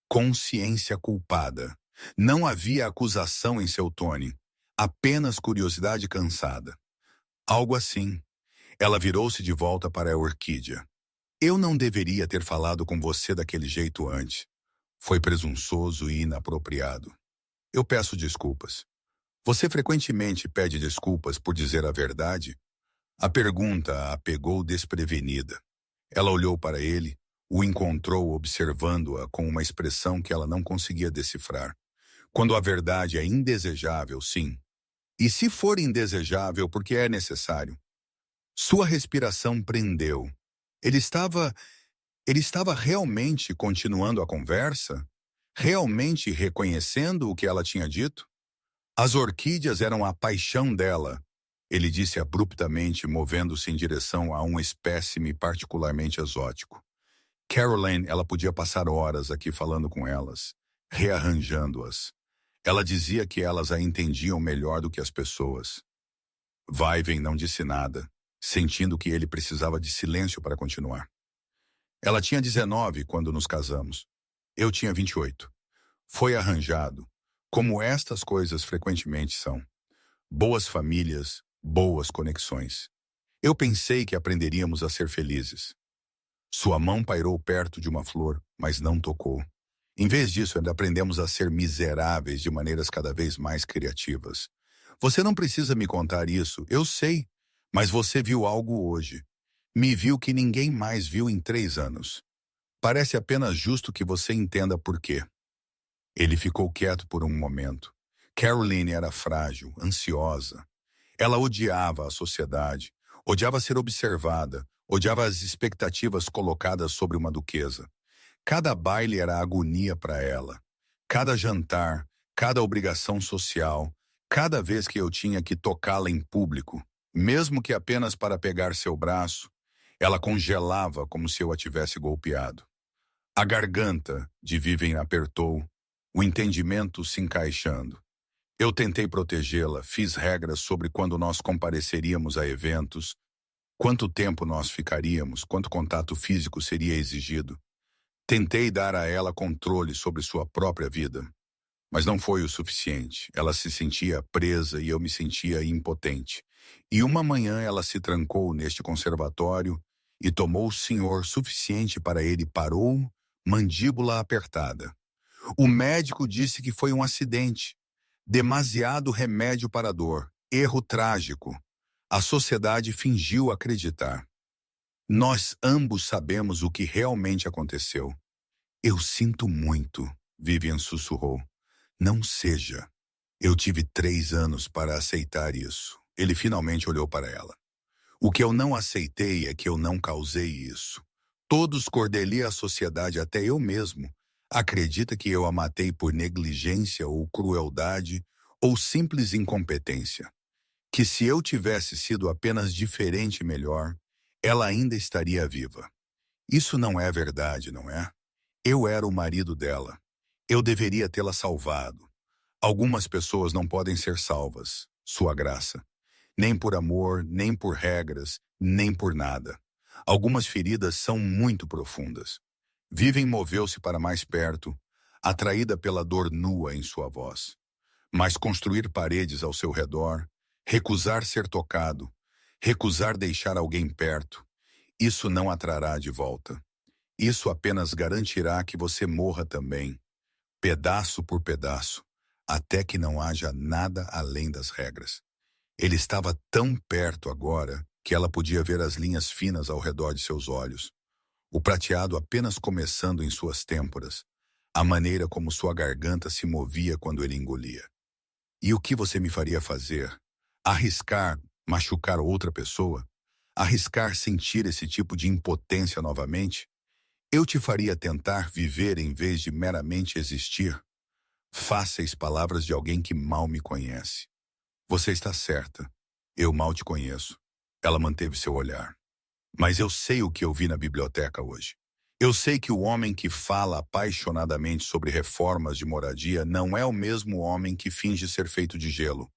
Consciência culpada. Não havia acusação em seu tone, apenas curiosidade cansada. Algo assim. Ela virou-se de volta para a orquídea. Eu não deveria ter falado com você daquele jeito antes. Foi presunçoso e inapropriado. Eu peço desculpas. Você frequentemente pede desculpas por dizer a verdade? A pergunta a pegou desprevenida. Ela olhou para ele, o encontrou observando-a com uma expressão que ela não conseguia decifrar. Quando a verdade é indesejável, sim. E se for indesejável, porque é necessário? Sua respiração prendeu. Ele estava... Ele estava realmente continuando a conversa? Realmente reconhecendo o que ela tinha dito? As orquídeas eram a paixão dela, ele disse abruptamente, movendo-se em direção a um espécime particularmente exótico. Caroline, ela podia passar horas aqui falando com elas, rearranjando-as. Ela dizia que elas a entendiam melhor do que as pessoas. Vaiven não disse nada, sentindo que ele precisava de silêncio para continuar. Ela tinha 19 quando nos casamos. Eu tinha 28. Foi arranjado, como estas coisas frequentemente são. Boas famílias, boas conexões. Eu pensei que aprenderíamos a ser felizes. Sua mão pairou perto de uma flor, mas não tocou. Em vez disso, ainda aprendemos a ser miseráveis de maneiras cada vez mais criativas. Você não precisa me contar isso, eu sei, mas você viu algo hoje. Me viu que ninguém mais viu em 3 anos. Parece apenas justo que você entenda por quê. Ele ficou quieto por um momento. Caroline era frágil, ansiosa. Ela odiava a sociedade, odiava ser observada, odiava as expectativas colocadas sobre uma duquesa. Cada baile era agonia para ela. Cada jantar, cada obrigação social, cada vez que eu tinha que tocá-la em público, mesmo que apenas para pegar seu braço, ela congelava como se eu a tivesse golpeado. A garganta de Vivian apertou, o entendimento se encaixando. Eu tentei protegê-la, fiz regras sobre quando nós compareceríamos a eventos, quanto tempo nós ficaríamos, quanto contato físico seria exigido. Tentei dar a ela controle sobre sua própria vida, mas não foi o suficiente. Ela se sentia presa e eu me sentia impotente. E uma manhã ela se trancou neste conservatório e tomou o senhor suficiente para ele parou, mandíbula apertada. O médico disse que foi um acidente. Demasiado remédio para a dor. Erro trágico. A sociedade fingiu acreditar. Nós ambos sabemos o que realmente aconteceu. Eu sinto muito, Vivian sussurrou. Não seja. Eu tive 3 anos para aceitar isso. Ele finalmente olhou para ela. O que eu não aceitei é que eu não causei isso. Todos Cordelia a sociedade, até eu mesmo, acredita que eu a matei por negligência ou crueldade ou simples incompetência. Que se eu tivesse sido apenas diferente e melhor, ela ainda estaria viva. Isso não é verdade, não é? Eu era o marido dela. Eu deveria tê-la salvado. Algumas pessoas não podem ser salvas, sua graça. Nem por amor, nem por regras, nem por nada. Algumas feridas são muito profundas. Vivian moveu-se para mais perto, atraída pela dor nua em sua voz. Mas construir paredes ao seu redor, recusar ser tocado, recusar deixar alguém perto, isso não atrará de volta. Isso apenas garantirá que você morra também, pedaço por pedaço, até que não haja nada além das regras. Ele estava tão perto agora que ela podia ver as linhas finas ao redor de seus olhos, o prateado apenas começando em suas têmporas, a maneira como sua garganta se movia quando ele engolia. E o que você me faria fazer? Arriscar machucar outra pessoa? Arriscar sentir esse tipo de impotência novamente? Eu te faria tentar viver em vez de meramente existir? Fáceis palavras de alguém que mal me conhece. Você está certa. Eu mal te conheço. Ela manteve seu olhar. Mas eu sei o que eu vi na biblioteca hoje. Eu sei que o homem que fala apaixonadamente sobre reformas de moradia não é o mesmo homem que finge ser feito de gelo.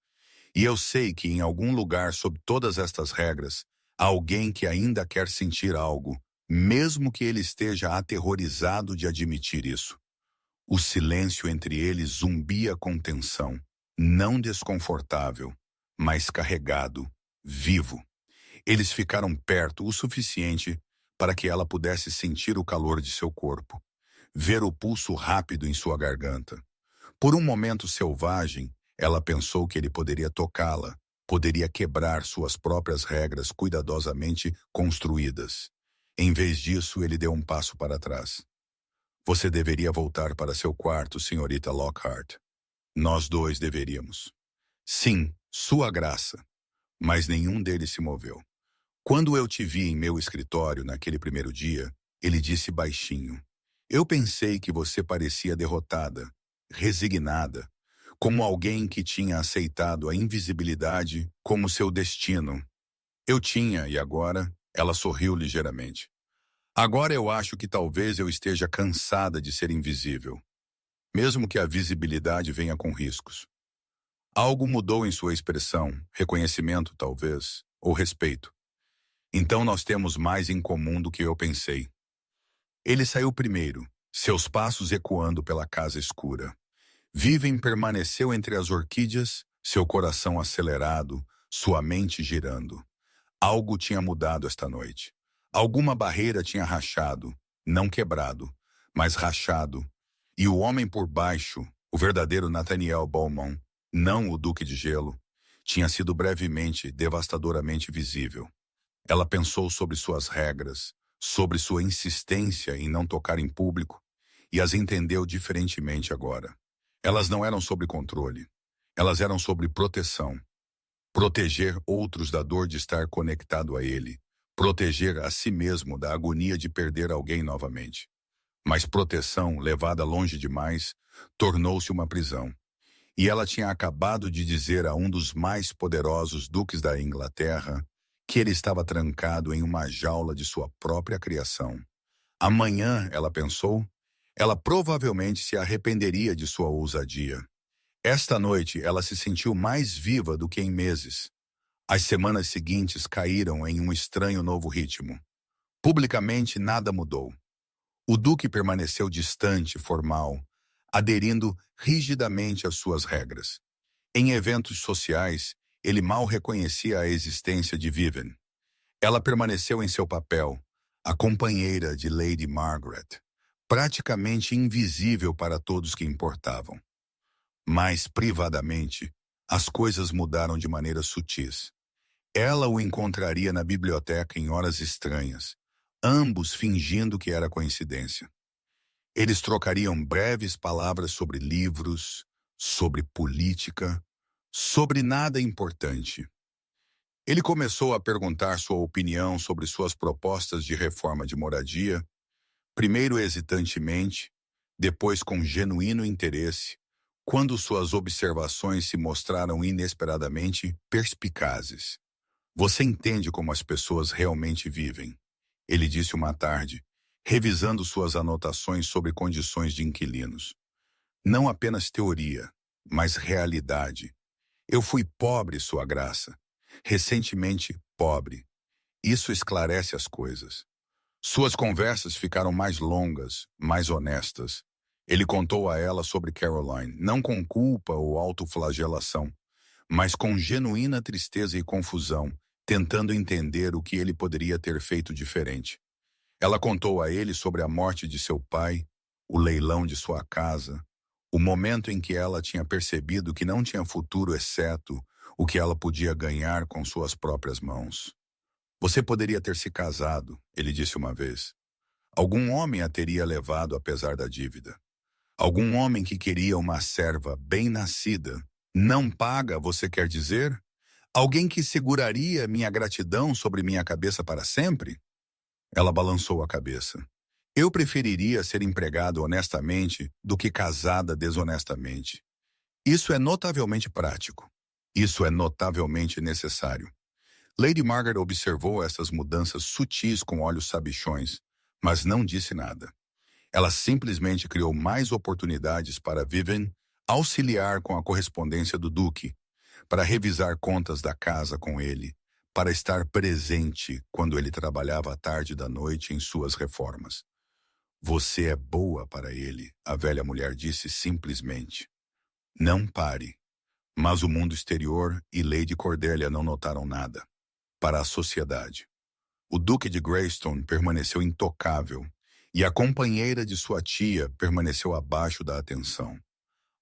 E eu sei que em algum lugar sob todas estas regras, há alguém que ainda quer sentir algo, mesmo que ele esteja aterrorizado de admitir isso. O silêncio entre eles zumbia com tensão, não desconfortável, mas carregado, vivo. Eles ficaram perto o suficiente para que ela pudesse sentir o calor de seu corpo, ver o pulso rápido em sua garganta. Por um momento selvagem, ela pensou que ele poderia tocá-la, poderia quebrar suas próprias regras cuidadosamente construídas. Em vez disso, ele deu um passo para trás. Você deveria voltar para seu quarto, senhorita Lockhart. Nós dois deveríamos. Sim, sua graça. Mas nenhum deles se moveu. Quando eu te vi em meu escritório naquele primeiro dia, ele disse baixinho: eu pensei que você parecia derrotada, resignada, como alguém que tinha aceitado a invisibilidade como seu destino. Eu tinha, e agora? Ela sorriu ligeiramente. Agora eu acho que talvez eu esteja cansada de ser invisível, mesmo que a visibilidade venha com riscos. Algo mudou em sua expressão, reconhecimento talvez, ou respeito. Então nós temos mais em comum do que eu pensei. Ele saiu primeiro, seus passos ecoando pela casa escura. Vivian permaneceu entre as orquídeas, seu coração acelerado, sua mente girando. Algo tinha mudado esta noite. Alguma barreira tinha rachado, não quebrado, mas rachado. E o homem por baixo, o verdadeiro Nathaniel Beaumont, não o Duque de Gelo, tinha sido brevemente, devastadoramente visível. Ela pensou sobre suas regras, sobre sua insistência em não tocar em público, e as entendeu diferentemente agora. Elas não eram sobre controle, elas eram sobre proteção. Proteger outros da dor de estar conectado a ele, proteger a si mesmo da agonia de perder alguém novamente. Mas proteção, levada longe demais, tornou-se uma prisão. E ela tinha acabado de dizer a um dos mais poderosos duques da Inglaterra que ele estava trancado em uma jaula de sua própria criação. Amanhã, ela pensou, ela provavelmente se arrependeria de sua ousadia. Esta noite, ela se sentiu mais viva do que em meses. As semanas seguintes caíram em um estranho novo ritmo. Publicamente, nada mudou. O duque permaneceu distante, formal, aderindo rigidamente às suas regras. Em eventos sociais, ele mal reconhecia a existência de Vivian. Ela permaneceu em seu papel, a companheira de Lady Margaret, praticamente invisível para todos que importavam. Mas, privadamente, as coisas mudaram de maneira sutis. Ela o encontraria na biblioteca em horas estranhas, ambos fingindo que era coincidência. Eles trocariam breves palavras sobre livros, sobre política, sobre nada importante. Ele começou a perguntar sua opinião sobre suas propostas de reforma de moradia, primeiro hesitantemente, depois com genuíno interesse, quando suas observações se mostraram inesperadamente perspicazes. Você entende como as pessoas realmente vivem, ele disse uma tarde, revisando suas anotações sobre condições de inquilinos. Não apenas teoria, mas realidade. Eu fui pobre, sua graça. Recentemente pobre. Isso esclarece as coisas. Suas conversas ficaram mais longas, mais honestas. Ele contou a ela sobre Caroline, não com culpa ou autoflagelação, mas com genuína tristeza e confusão, tentando entender o que ele poderia ter feito diferente. Ela contou a ele sobre a morte de seu pai, o leilão de sua casa, o momento em que ela tinha percebido que não tinha futuro exceto o que ela podia ganhar com suas próprias mãos. Você poderia ter se casado, ele disse uma vez. Algum homem a teria levado apesar da dívida. Algum homem que queria uma serva bem-nascida. Não paga, você quer dizer? Alguém que seguraria minha gratidão sobre minha cabeça para sempre? Ela balançou a cabeça. Eu preferiria ser empregado honestamente do que casada desonestamente. Isso é notavelmente prático. Isso é notavelmente necessário. Lady Margaret observou essas mudanças sutis com olhos sabichões, mas não disse nada. Ela simplesmente criou mais oportunidades para Vivian auxiliar com a correspondência do Duque, para revisar contas da casa com ele, para estar presente quando ele trabalhava à tarde da noite em suas reformas. Você é boa para ele, a velha mulher disse simplesmente. Não pare. Mas o mundo exterior e Lady Cordelia não notaram nada. Para a sociedade, o Duque de Greystone permaneceu intocável e a companheira de sua tia permaneceu abaixo da atenção.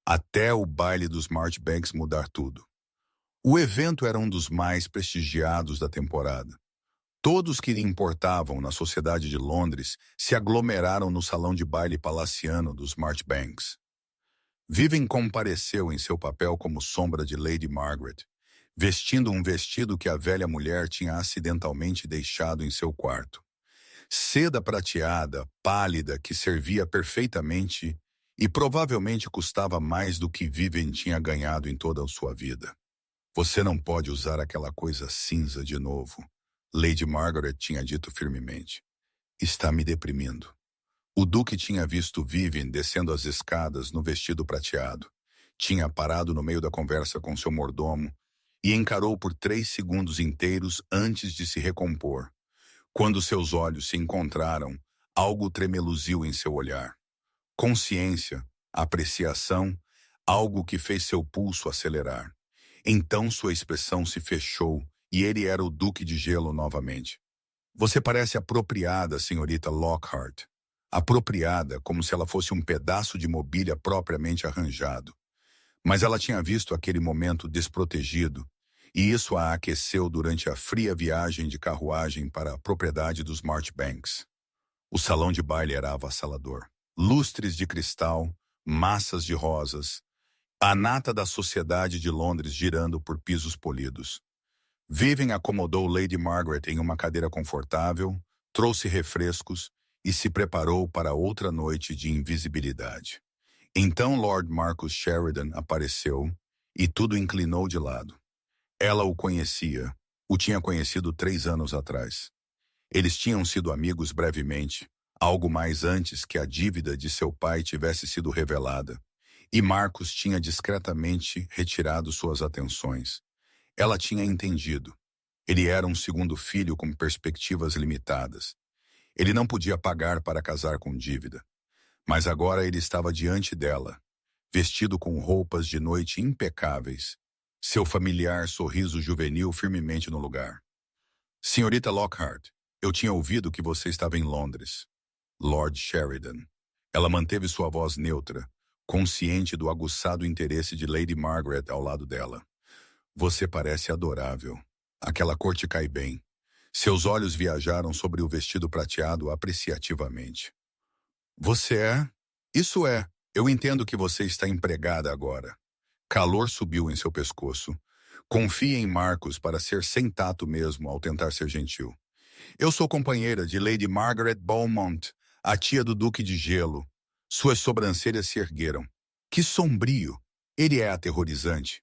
Até o baile dos Marchbanks mudar tudo. O evento era um dos mais prestigiados da temporada. Todos que importavam na sociedade de Londres se aglomeraram no salão de baile palaciano dos Marchbanks. Vivian compareceu em seu papel como sombra de Lady Margaret, vestindo um vestido que a velha mulher tinha acidentalmente deixado em seu quarto. Seda prateada, pálida, que servia perfeitamente e provavelmente custava mais do que Vivian tinha ganhado em toda a sua vida. Você não pode usar aquela coisa cinza de novo, Lady Margaret tinha dito firmemente. Está me deprimindo. O Duque tinha visto Vivian descendo as escadas no vestido prateado. Tinha parado no meio da conversa com seu mordomo e encarou por 3 segundos inteiros antes de se recompor. Quando seus olhos se encontraram, algo tremeluziu em seu olhar. Consciência, apreciação, algo que fez seu pulso acelerar. Então sua expressão se fechou e ele era o Duque de Gelo novamente. Você parece apropriada, senhorita Lockhart. Apropriada, como se ela fosse um pedaço de mobília propriamente arranjado. Mas ela tinha visto aquele momento desprotegido, e isso a aqueceu durante a fria viagem de carruagem para a propriedade dos Marchbanks. O salão de baile era avassalador. Lustres de cristal, massas de rosas, a nata da sociedade de Londres girando por pisos polidos. Vivian acomodou Lady Margaret em uma cadeira confortável, trouxe refrescos e se preparou para outra noite de invisibilidade. Então Lord Marcus Sheridan apareceu e tudo inclinou de lado. Ela o conhecia, o tinha conhecido 3 anos atrás. Eles tinham sido amigos brevemente, algo mais antes que a dívida de seu pai tivesse sido revelada, e Marcus tinha discretamente retirado suas atenções. Ela tinha entendido. Ele era um segundo filho com perspectivas limitadas. Ele não podia pagar para casar com dívida. Mas agora ele estava diante dela, vestido com roupas de noite impecáveis, seu familiar sorriso juvenil firmemente no lugar. Senhorita Lockhart, eu tinha ouvido que você estava em Londres. Lord Sheridan. Ela manteve sua voz neutra, consciente do aguçado interesse de Lady Margaret ao lado dela. Você parece adorável. Aquela cor te cai bem. Seus olhos viajaram sobre o vestido prateado apreciativamente. Você é? Isso é. Eu entendo que você está empregada agora. Calor subiu em seu pescoço. Confie em Marcus para ser sem tato mesmo ao tentar ser gentil. Eu sou companheira de Lady Margaret Beaumont, a tia do Duque de Gelo. Suas sobrancelhas se ergueram. Que sombrio! Ele é aterrorizante.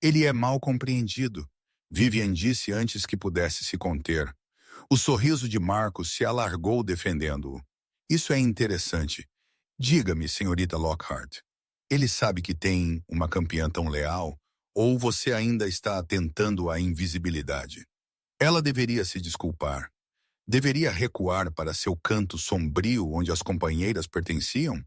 Ele é mal compreendido, Vivian disse antes que pudesse se conter. O sorriso de Marcus se alargou defendendo-o. Isso é interessante. Diga-me, senhorita Lockhart, ele sabe que tem uma campeã tão leal, ou você ainda está tentando a invisibilidade? Ela deveria se desculpar. Deveria recuar para seu canto sombrio onde as companheiras pertenciam?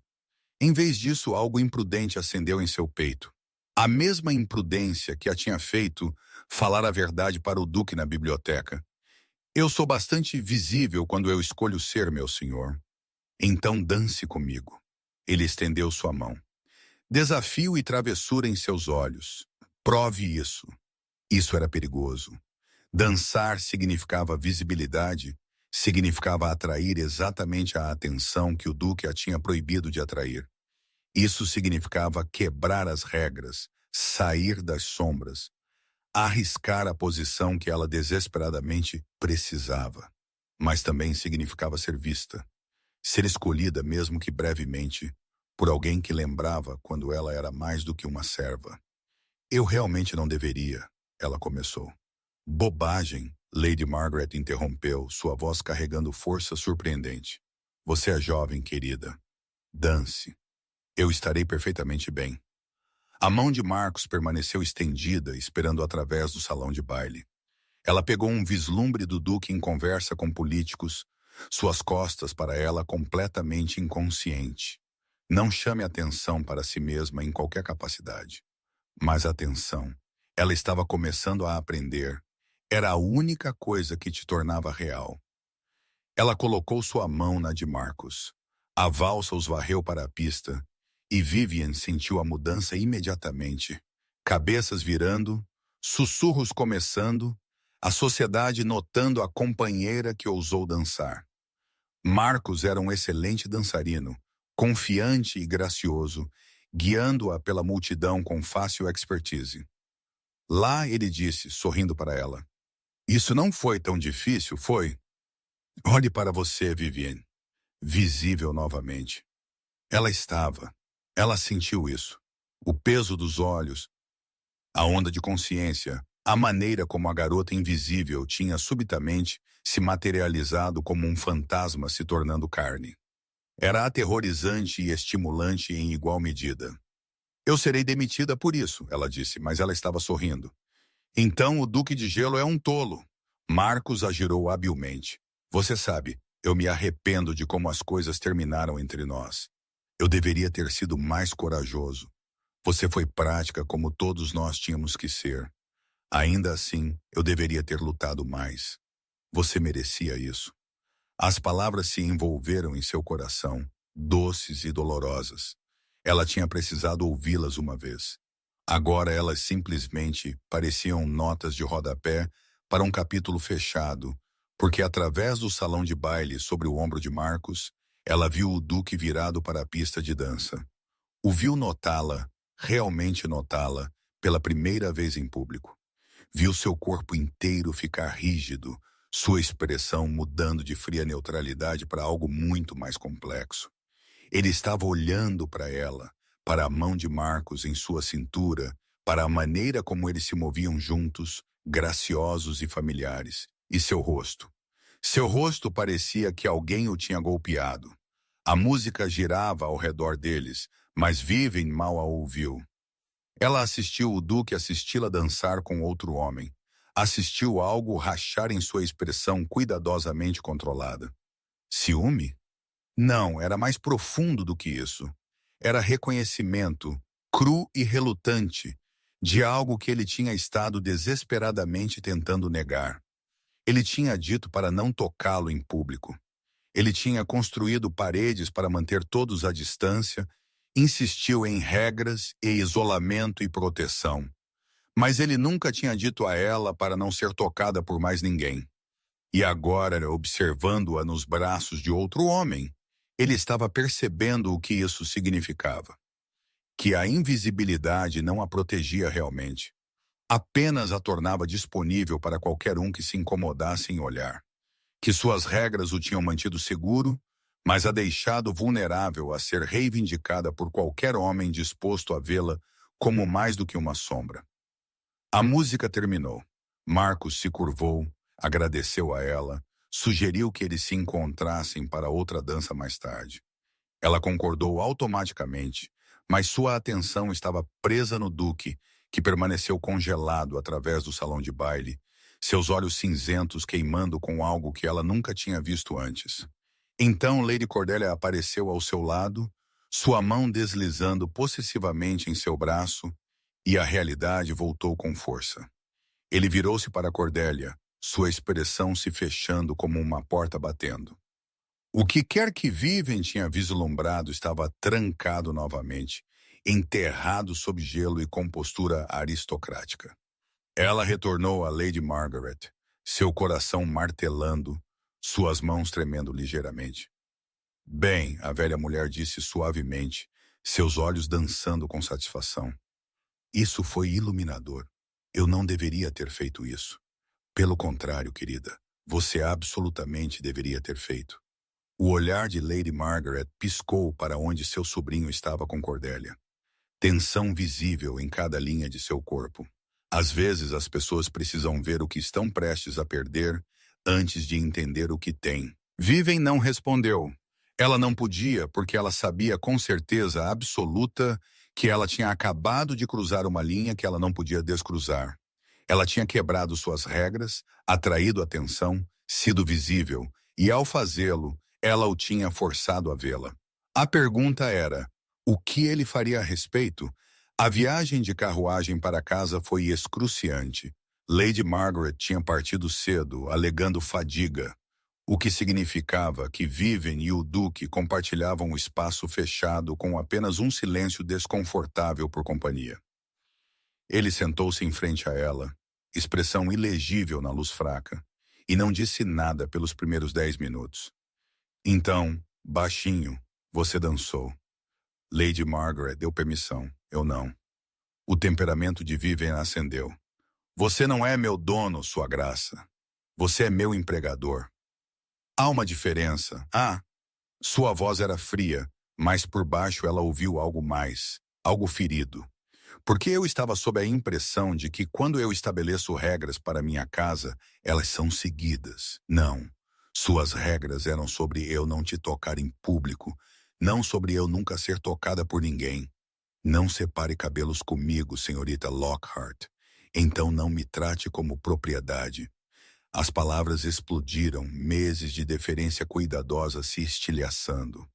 Em vez disso, algo imprudente acendeu em seu peito. A mesma imprudência que a tinha feito falar a verdade para o Duque na biblioteca. Eu sou bastante visível quando eu escolho ser, meu senhor. Então dance comigo. Ele estendeu sua mão. Desafio e travessura em seus olhos. Prove isso. Isso era perigoso. Dançar significava visibilidade, significava atrair exatamente a atenção que o Duque a tinha proibido de atrair. Isso significava quebrar as regras, sair das sombras, arriscar a posição que ela desesperadamente precisava. Mas também significava ser vista, ser escolhida mesmo que brevemente, por alguém que lembrava quando ela era mais do que uma serva. Eu realmente não deveria, ela começou. Bobagem, Lady Margaret interrompeu, sua voz carregando força surpreendente. Você é jovem, querida. Dance. Eu estarei perfeitamente bem. A mão de Marcus permaneceu estendida, esperando através do salão de baile. Ela pegou um vislumbre do Duque em conversa com políticos, suas costas para ela completamente inconsciente. Não chame atenção para si mesma em qualquer capacidade. Mas atenção, ela estava começando a aprender. Era a única coisa que te tornava real. Ela colocou sua mão na de Marcus. A valsa os varreu para a pista, e Vivian sentiu a mudança imediatamente. Cabeças virando, sussurros começando, a sociedade notando a companheira que ousou dançar. Marcus era um excelente dançarino, confiante e gracioso, guiando-a pela multidão com fácil expertise. Lá ele disse, sorrindo para ela: "Isso não foi tão difícil, foi? Olhe para você, Vivienne." Visível novamente. Ela estava. Ela sentiu isso. O peso dos olhos, a onda de consciência, a maneira como a garota invisível tinha subitamente se materializado como um fantasma se tornando carne. Era aterrorizante e estimulante em igual medida. "Eu serei demitida por isso," ela disse, mas ela estava sorrindo. "Então o Duque de Gelo é um tolo." Marcus a girou habilmente. "Você sabe, eu me arrependo de como as coisas terminaram entre nós. Eu deveria ter sido mais corajoso. Você foi prática como todos nós tínhamos que ser. Ainda assim, eu deveria ter lutado mais. Você merecia isso." As palavras se envolveram em seu coração, doces e dolorosas. Ela tinha precisado ouvi-las uma vez. Agora elas simplesmente pareciam notas de rodapé para um capítulo fechado, porque através do salão de baile sobre o ombro de Marcus, ela viu o Duque virado para a pista de dança. O viu notá-la, realmente notá-la, pela primeira vez em público. Viu seu corpo inteiro ficar rígido, sua expressão mudando de fria neutralidade para algo muito mais complexo. Ele estava olhando para ela, para a mão de Marcus em sua cintura, para a maneira como eles se moviam juntos, graciosos e familiares, e seu rosto. Seu rosto parecia que alguém o tinha golpeado. A música girava ao redor deles, mas Vivian mal a ouviu. Ela assistiu o Duque assisti-la dançar com outro homem. Assistiu algo rachar em sua expressão cuidadosamente controlada. Ciúme? Não, era mais profundo do que isso. Era reconhecimento, cru e relutante, de algo que ele tinha estado desesperadamente tentando negar. Ele tinha dito para não tocá-lo em público. Ele tinha construído paredes para manter todos à distância, insistiu em regras e isolamento e proteção. Mas ele nunca tinha dito a ela para não ser tocada por mais ninguém. E agora, observando-a nos braços de outro homem, ele estava percebendo o que isso significava. Que a invisibilidade não a protegia realmente. Apenas a tornava disponível para qualquer um que se incomodasse em olhar. Que suas regras o tinham mantido seguro, mas a deixado vulnerável a ser reivindicada por qualquer homem disposto a vê-la como mais do que uma sombra. A música terminou. Marcus se curvou, agradeceu a ela, sugeriu que eles se encontrassem para outra dança mais tarde. Ela concordou automaticamente, mas sua atenção estava presa no Duque, que permaneceu congelado através do salão de baile, seus olhos cinzentos queimando com algo que ela nunca tinha visto antes. Então Lady Cordelia apareceu ao seu lado, sua mão deslizando possessivamente em seu braço, e a realidade voltou com força. Ele virou-se para Cordelia, sua expressão se fechando como uma porta batendo. O que quer que Vivian tinha vislumbrado estava trancado novamente, enterrado sob gelo e com postura aristocrática. Ela retornou a Lady Margaret, seu coração martelando, suas mãos tremendo ligeiramente. "Bem," a velha mulher disse suavemente, seus olhos dançando com satisfação. "Isso foi iluminador. Eu não deveria ter feito isso. Pelo contrário, querida, você absolutamente deveria ter feito." O olhar de Lady Margaret piscou para onde seu sobrinho estava com Cordelia. Tensão visível em cada linha de seu corpo. Às vezes as pessoas precisam ver o que estão prestes a perder antes de entender o que têm. Vivian não respondeu. Ela não podia porque ela sabia com certeza absoluta que ela tinha acabado de cruzar uma linha que ela não podia descruzar. Ela tinha quebrado suas regras, atraído atenção, sido visível, e ao fazê-lo, ela o tinha forçado a vê-la. A pergunta era: o que ele faria a respeito? A viagem de carruagem para casa foi excruciante. Lady Margaret tinha partido cedo, alegando fadiga, o que significava que Vivian e o Duque compartilhavam um espaço fechado com apenas um silêncio desconfortável por companhia. Ele sentou-se em frente a ela, expressão ilegível na luz fraca, e não disse nada pelos primeiros 10 minutos. Então, baixinho, você dançou. Lady Margaret deu permissão, eu não. O temperamento de Vivian acendeu. Você não é meu dono, sua graça. Você é meu empregador. Há uma diferença. Sua voz era fria, mas por baixo ela ouviu algo mais, algo ferido. Porque eu estava sob a impressão de que quando eu estabeleço regras para minha casa, elas são seguidas. Não. Suas regras eram sobre eu não te tocar em público, não sobre eu nunca ser tocada por ninguém. Não separe cabelos comigo, senhorita Lockhart. Então não me trate como propriedade. As palavras explodiram, meses de deferência cuidadosa se estilhaçando.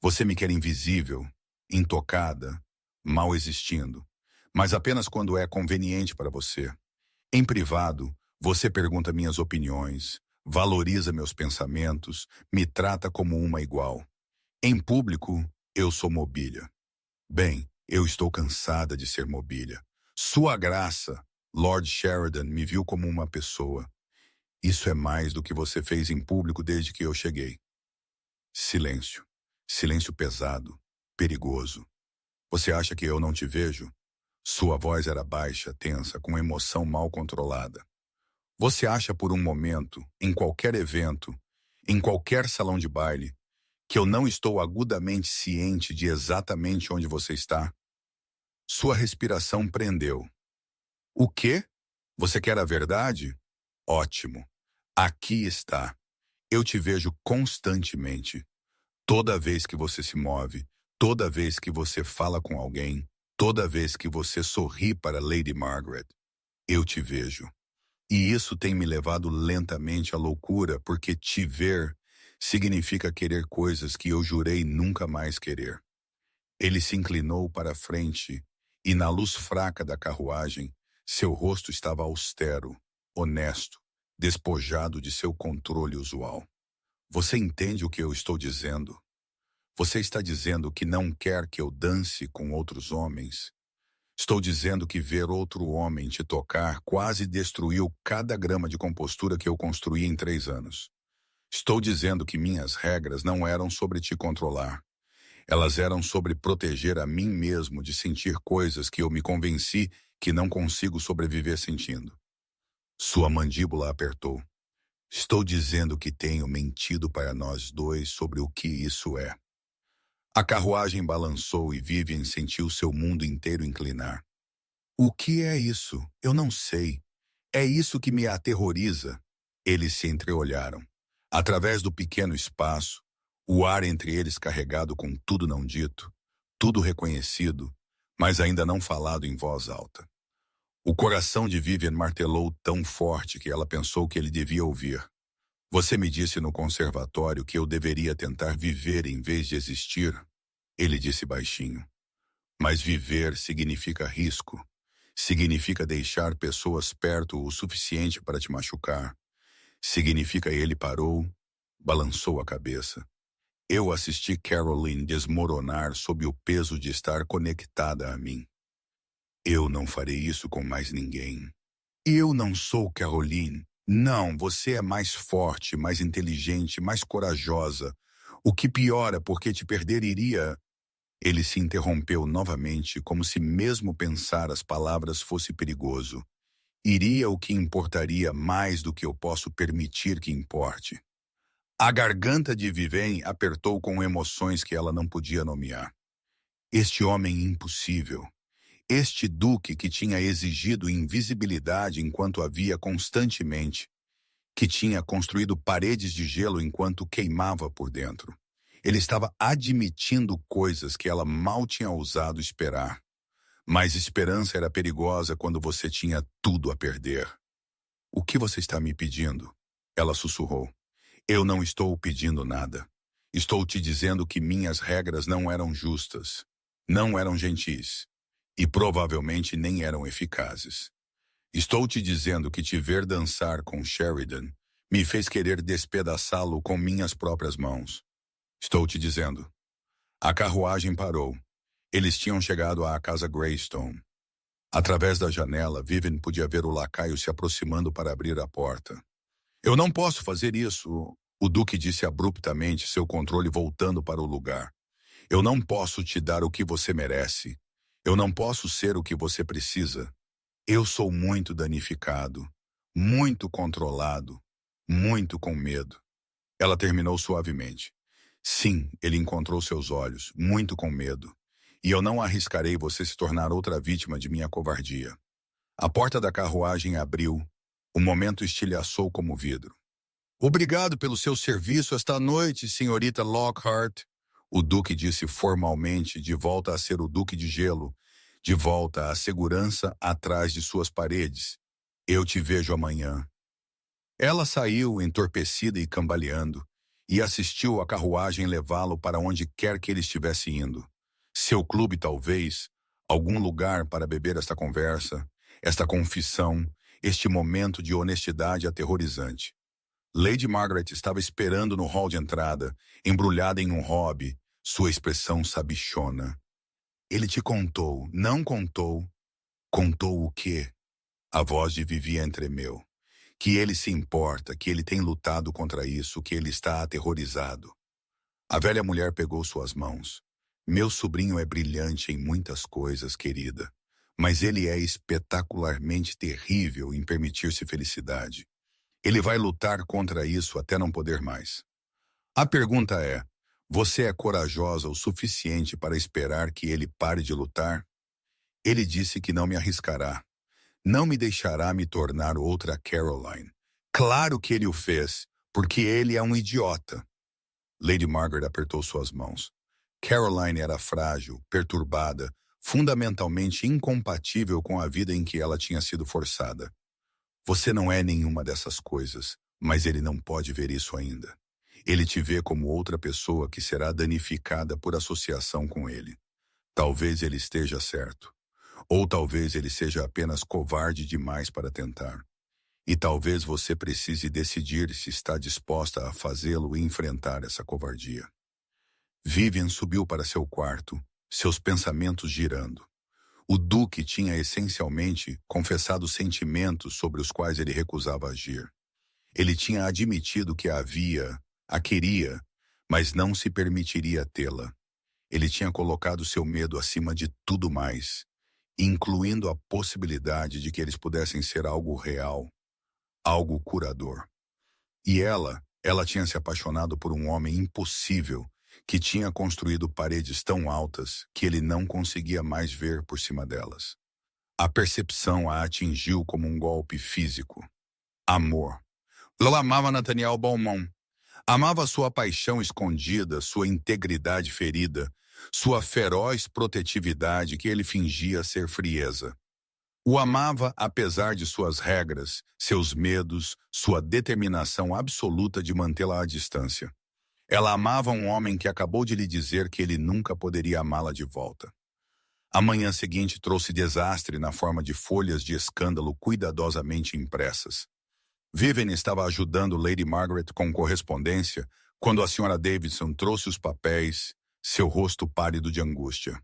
Você me quer invisível, intocada, mal existindo. Mas apenas quando é conveniente para você. Em privado, você pergunta minhas opiniões, valoriza meus pensamentos, me trata como uma igual. Em público, eu sou mobília. Bem, eu estou cansada de ser mobília. Sua graça, Lord Sheridan me viu como uma pessoa. Isso é mais do que você fez em público desde que eu cheguei. Silêncio. Silêncio pesado, perigoso. Você acha que eu não te vejo? Sua voz era baixa, tensa, com emoção mal controlada. Você acha por um momento, em qualquer evento, em qualquer salão de baile, que eu não estou agudamente ciente de exatamente onde você está? Sua respiração prendeu. O quê? Você quer a verdade? Ótimo. Aqui está. Eu te vejo constantemente. Toda vez que você se move, toda vez que você fala com alguém, toda vez que você sorri para Lady Margaret, eu te vejo. E isso tem me levado lentamente à loucura, porque te ver significa querer coisas que eu jurei nunca mais querer. Ele se inclinou para a frente e, na luz fraca da carruagem, seu rosto estava austero, honesto, despojado de seu controle usual. Você entende o que eu estou dizendo? Você está dizendo que não quer que eu dance com outros homens? Estou dizendo que ver outro homem te tocar quase destruiu cada grama de compostura que eu construí em 3 anos. Estou dizendo que minhas regras não eram sobre te controlar. Elas eram sobre proteger a mim mesmo de sentir coisas que eu me convenci que não consigo sobreviver sentindo. Sua mandíbula apertou. Estou dizendo que tenho mentido para nós dois sobre o que isso é. A carruagem balançou e Vivian sentiu seu mundo inteiro inclinar. O que é isso? Eu não sei. É isso que me aterroriza. Eles se entreolharam. Através do pequeno espaço, o ar entre eles carregado com tudo não dito, tudo reconhecido, mas ainda não falado em voz alta. O coração de Vivian martelou tão forte que ela pensou que ele devia ouvir. Você me disse no conservatório que eu deveria tentar viver em vez de existir, ele disse baixinho. Mas viver significa risco. Significa deixar pessoas perto o suficiente para te machucar. Significa ele parou, balançou a cabeça. Eu assisti Caroline desmoronar sob o peso de estar conectada a mim. Eu não farei isso com mais ninguém. Eu não sou Caroline. Não, você é mais forte, mais inteligente, mais corajosa. O que piora porque te perder iria... Ele se interrompeu novamente, como se mesmo pensar as palavras fosse perigoso. Iria o que importaria mais do que eu posso permitir que importe. A garganta de Vivian apertou com emoções que ela não podia nomear. Este homem impossível. Este duque que tinha exigido invisibilidade enquanto havia constantemente, que tinha construído paredes de gelo enquanto queimava por dentro. Ele estava admitindo coisas que ela mal tinha ousado esperar. Mas esperança era perigosa quando você tinha tudo a perder. O que você está me pedindo? Ela sussurrou. Eu não estou pedindo nada. Estou te dizendo que minhas regras não eram justas, não eram gentis e provavelmente nem eram eficazes. Estou te dizendo que te ver dançar com Sheridan me fez querer despedaçá-lo com minhas próprias mãos. Estou te dizendo. A carruagem parou. Eles tinham chegado à casa Greystone. Através da janela, Vivian podia ver o lacaio se aproximando para abrir a porta. Eu não posso fazer isso, o Duque disse abruptamente, seu controle voltando para o lugar. Eu não posso te dar o que você merece. Eu não posso ser o que você precisa. Eu sou muito danificado, muito controlado, muito com medo. Ela terminou suavemente. Sim, ele encontrou seus olhos, muito com medo. E eu não arriscarei você se tornar outra vítima de minha covardia. A porta da carruagem abriu. O momento estilhaçou como vidro. Obrigado pelo seu serviço esta noite, senhorita Lockhart. O Duque disse formalmente, de volta a ser o Duque de Gelo, de volta à segurança atrás de suas paredes. Eu te vejo amanhã. Ela saiu, entorpecida e cambaleando, e assistiu a carruagem levá-lo para onde quer que ele estivesse indo. Seu clube, talvez, algum lugar para beber esta conversa, esta confissão, este momento de honestidade aterrorizante. Lady Margaret estava esperando no hall de entrada, embrulhada em um hobby, sua expressão sabichona. Ele te contou, não contou? Contou o quê? A voz de Vivian tremeu. Que ele se importa, que ele tem lutado contra isso, que ele está aterrorizado. A velha mulher pegou suas mãos. Meu sobrinho é brilhante em muitas coisas, querida, mas ele é espetacularmente terrível em permitir-se felicidade. Ele vai lutar contra isso até não poder mais. A pergunta é, você é corajosa o suficiente para esperar que ele pare de lutar? Ele disse que não me arriscará. Não me deixará me tornar outra Caroline. Claro que ele o fez, porque ele é um idiota. Lady Margaret apertou suas mãos. Caroline era frágil, perturbada, fundamentalmente incompatível com a vida em que ela tinha sido forçada. Você não é nenhuma dessas coisas, mas ele não pode ver isso ainda. Ele te vê como outra pessoa que será danificada por associação com ele. Talvez ele esteja certo. Ou talvez ele seja apenas covarde demais para tentar. E talvez você precise decidir se está disposta a fazê-lo e enfrentar essa covardia. Vivian subiu para seu quarto, seus pensamentos girando. O Duque tinha essencialmente confessado sentimentos sobre os quais ele recusava agir. Ele tinha admitido que a queria, mas não se permitiria tê-la. Ele tinha colocado seu medo acima de tudo mais, incluindo a possibilidade de que eles pudessem ser algo real, algo curador. E ela tinha se apaixonado por um homem impossível, que tinha construído paredes tão altas que ele não conseguia mais ver por cima delas. A percepção a atingiu como um golpe físico. Amor. Ela amava Nathaniel Beaumont. Amava sua paixão escondida, sua integridade ferida, sua feroz protetividade que ele fingia ser frieza. O amava apesar de suas regras, seus medos, sua determinação absoluta de mantê-la à distância. Ela amava um homem que acabou de lhe dizer que ele nunca poderia amá-la de volta. A manhã seguinte trouxe desastre na forma de folhas de escândalo cuidadosamente impressas. Vivian estava ajudando Lady Margaret com correspondência quando a Sra. Davidson trouxe os papéis, seu rosto pálido de angústia.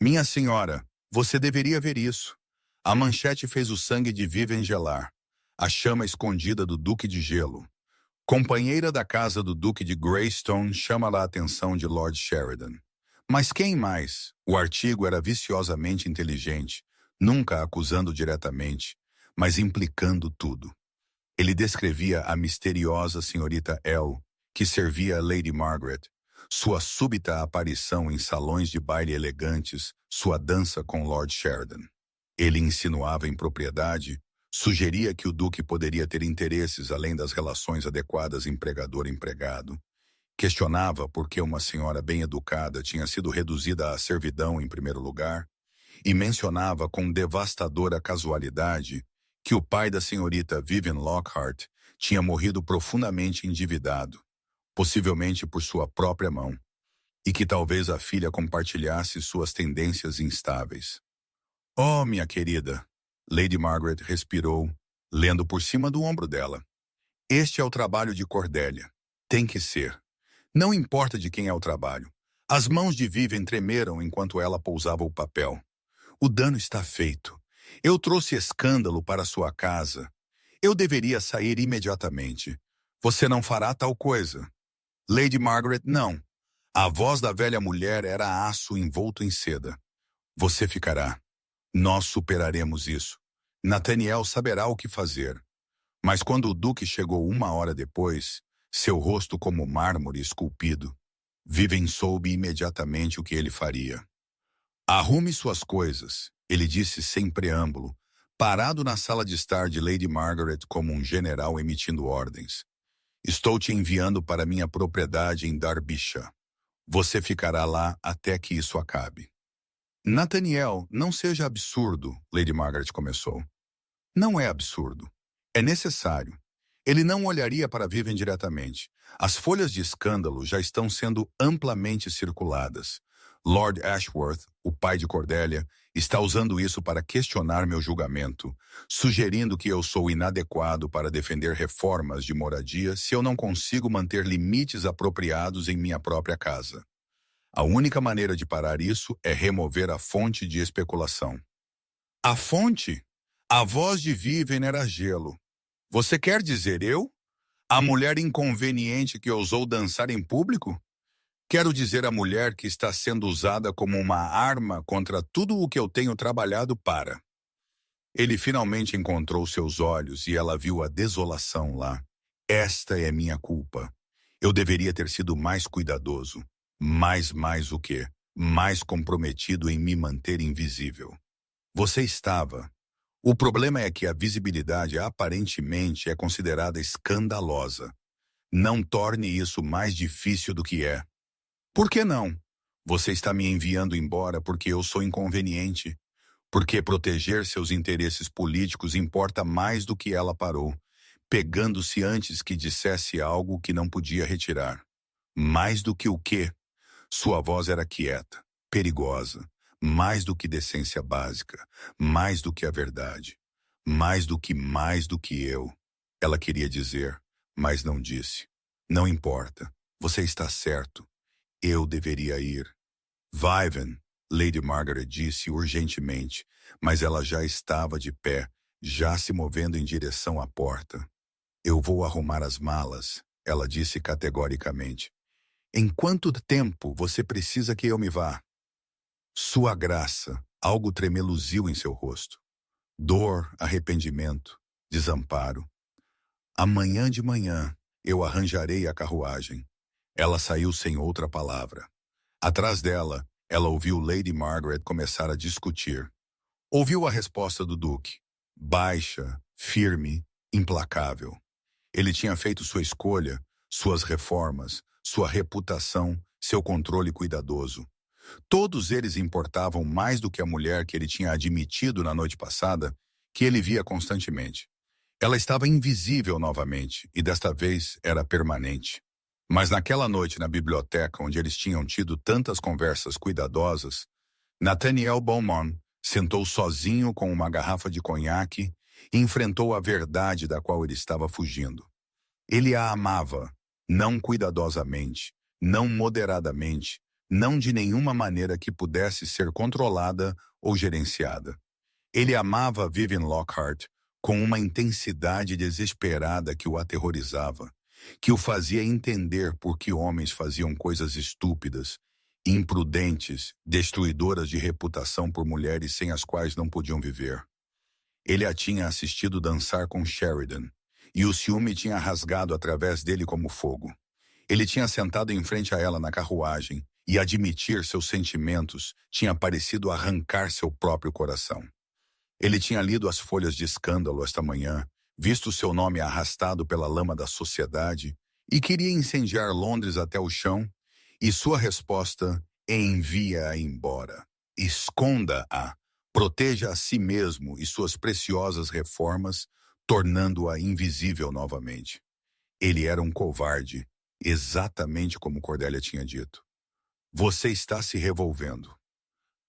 Minha senhora, você deveria ver isso. A manchete fez o sangue de Vivian gelar. A chama escondida do Duque de Gelo. Companheira da casa do Duque de Greystone chama a atenção de Lord Sheridan. Mas quem mais? O artigo era viciosamente inteligente, nunca acusando diretamente, mas implicando tudo. Ele descrevia a misteriosa senhorita L, que servia a Lady Margaret, sua súbita aparição em salões de baile elegantes, sua dança com Lord Sheridan. Ele insinuava impropriedade, sugeria que o Duque poderia ter interesses além das relações adequadas empregador-empregado. Questionava por que uma senhora bem educada tinha sido reduzida à servidão em primeiro lugar e mencionava com devastadora casualidade que o pai da senhorita Vivian Lockhart tinha morrido profundamente endividado, possivelmente por sua própria mão, e que talvez a filha compartilhasse suas tendências instáveis. Oh, minha querida, Lady Margaret respirou, lendo por cima do ombro dela. Este é o trabalho de Cordélia. Tem que ser. Não importa de quem é o trabalho. As mãos de Vivian tremeram enquanto ela pousava o papel. O dano está feito. Eu trouxe escândalo para sua casa. Eu deveria sair imediatamente. Você não fará tal coisa. Lady Margaret, não. A voz da velha mulher era aço envolto em seda. Você ficará. Nós superaremos isso. Nathaniel saberá o que fazer. Mas quando o duque chegou 1 hora depois, seu rosto como mármore esculpido, Vivian soube imediatamente o que ele faria. Arrume suas coisas, ele disse sem preâmbulo, parado na sala de estar de Lady Margaret como um general emitindo ordens. Estou te enviando para minha propriedade em Derbyshire. Você ficará lá até que isso acabe. Nathaniel, não seja absurdo, Lady Margaret começou. Não é absurdo. É necessário. Ele não olharia para Vivian diretamente. As folhas de escândalo já estão sendo amplamente circuladas. Lord Ashworth, o pai de Cordélia, está usando isso para questionar meu julgamento, sugerindo que eu sou inadequado para defender reformas de moradia se eu não consigo manter limites apropriados em minha própria casa. A única maneira de parar isso é remover a fonte de especulação. A fonte? A voz de Vivian era gelo. Você quer dizer eu? A mulher inconveniente que ousou dançar em público? Quero dizer a mulher que está sendo usada como uma arma contra tudo o que eu tenho trabalhado para. Ele finalmente encontrou seus olhos e ela viu a desolação lá. Esta é minha culpa. Eu deveria ter sido mais cuidadoso. Mais o quê? Mais comprometido em me manter invisível. Você estava. O problema é que a visibilidade aparentemente é considerada escandalosa. Não torne isso mais difícil do que é. Por que não? Você está me enviando embora porque eu sou inconveniente. Porque proteger seus interesses políticos importa mais do que ela parou, pegando-se antes que dissesse algo que não podia retirar. Mais do que o quê? Sua voz era quieta, perigosa, mais do que decência básica, mais do que a verdade, mais do que eu. Ela queria dizer, mas não disse. Não importa, você está certo. Eu deveria ir. Vivian, Lady Margaret disse urgentemente, mas ela já estava de pé, já se movendo em direção à porta. Eu vou arrumar as malas, ela disse categoricamente. Em quanto tempo você precisa que eu me vá? Sua graça, algo tremeluziu em seu rosto. Dor, arrependimento, desamparo. Amanhã de manhã eu arranjarei a carruagem. Ela saiu sem outra palavra. Atrás dela, ela ouviu Lady Margaret começar a discutir. Ouviu a resposta do duque. Baixa, firme, implacável. Ele tinha feito sua escolha, suas reformas, sua reputação, seu controle cuidadoso. Todos eles importavam mais do que a mulher que ele tinha admitido na noite passada, que ele via constantemente. Ela estava invisível novamente, e desta vez era permanente. Mas naquela noite na biblioteca, onde eles tinham tido tantas conversas cuidadosas, Nathaniel Beaumont sentou sozinho com uma garrafa de conhaque e enfrentou a verdade da qual ele estava fugindo. Ele a amava, não cuidadosamente, não moderadamente, não de nenhuma maneira que pudesse ser controlada ou gerenciada. Ele amava Vivian Lockhart com uma intensidade desesperada que o aterrorizava, que o fazia entender por que homens faziam coisas estúpidas, imprudentes, destruidoras de reputação por mulheres sem as quais não podiam viver. Ele a tinha assistido dançar com Sheridan, e o ciúme tinha rasgado através dele como fogo. Ele tinha sentado em frente a ela na carruagem, e admitir seus sentimentos tinha parecido arrancar seu próprio coração. Ele tinha lido as folhas de escândalo esta manhã, visto seu nome arrastado pela lama da sociedade, e queria incendiar Londres até o chão, e sua resposta: envia-a embora. Esconda-a. Proteja a si mesmo e suas preciosas reformas, tornando-a invisível novamente. Ele era um covarde, exatamente como Cordelia tinha dito. Você está se revolvendo.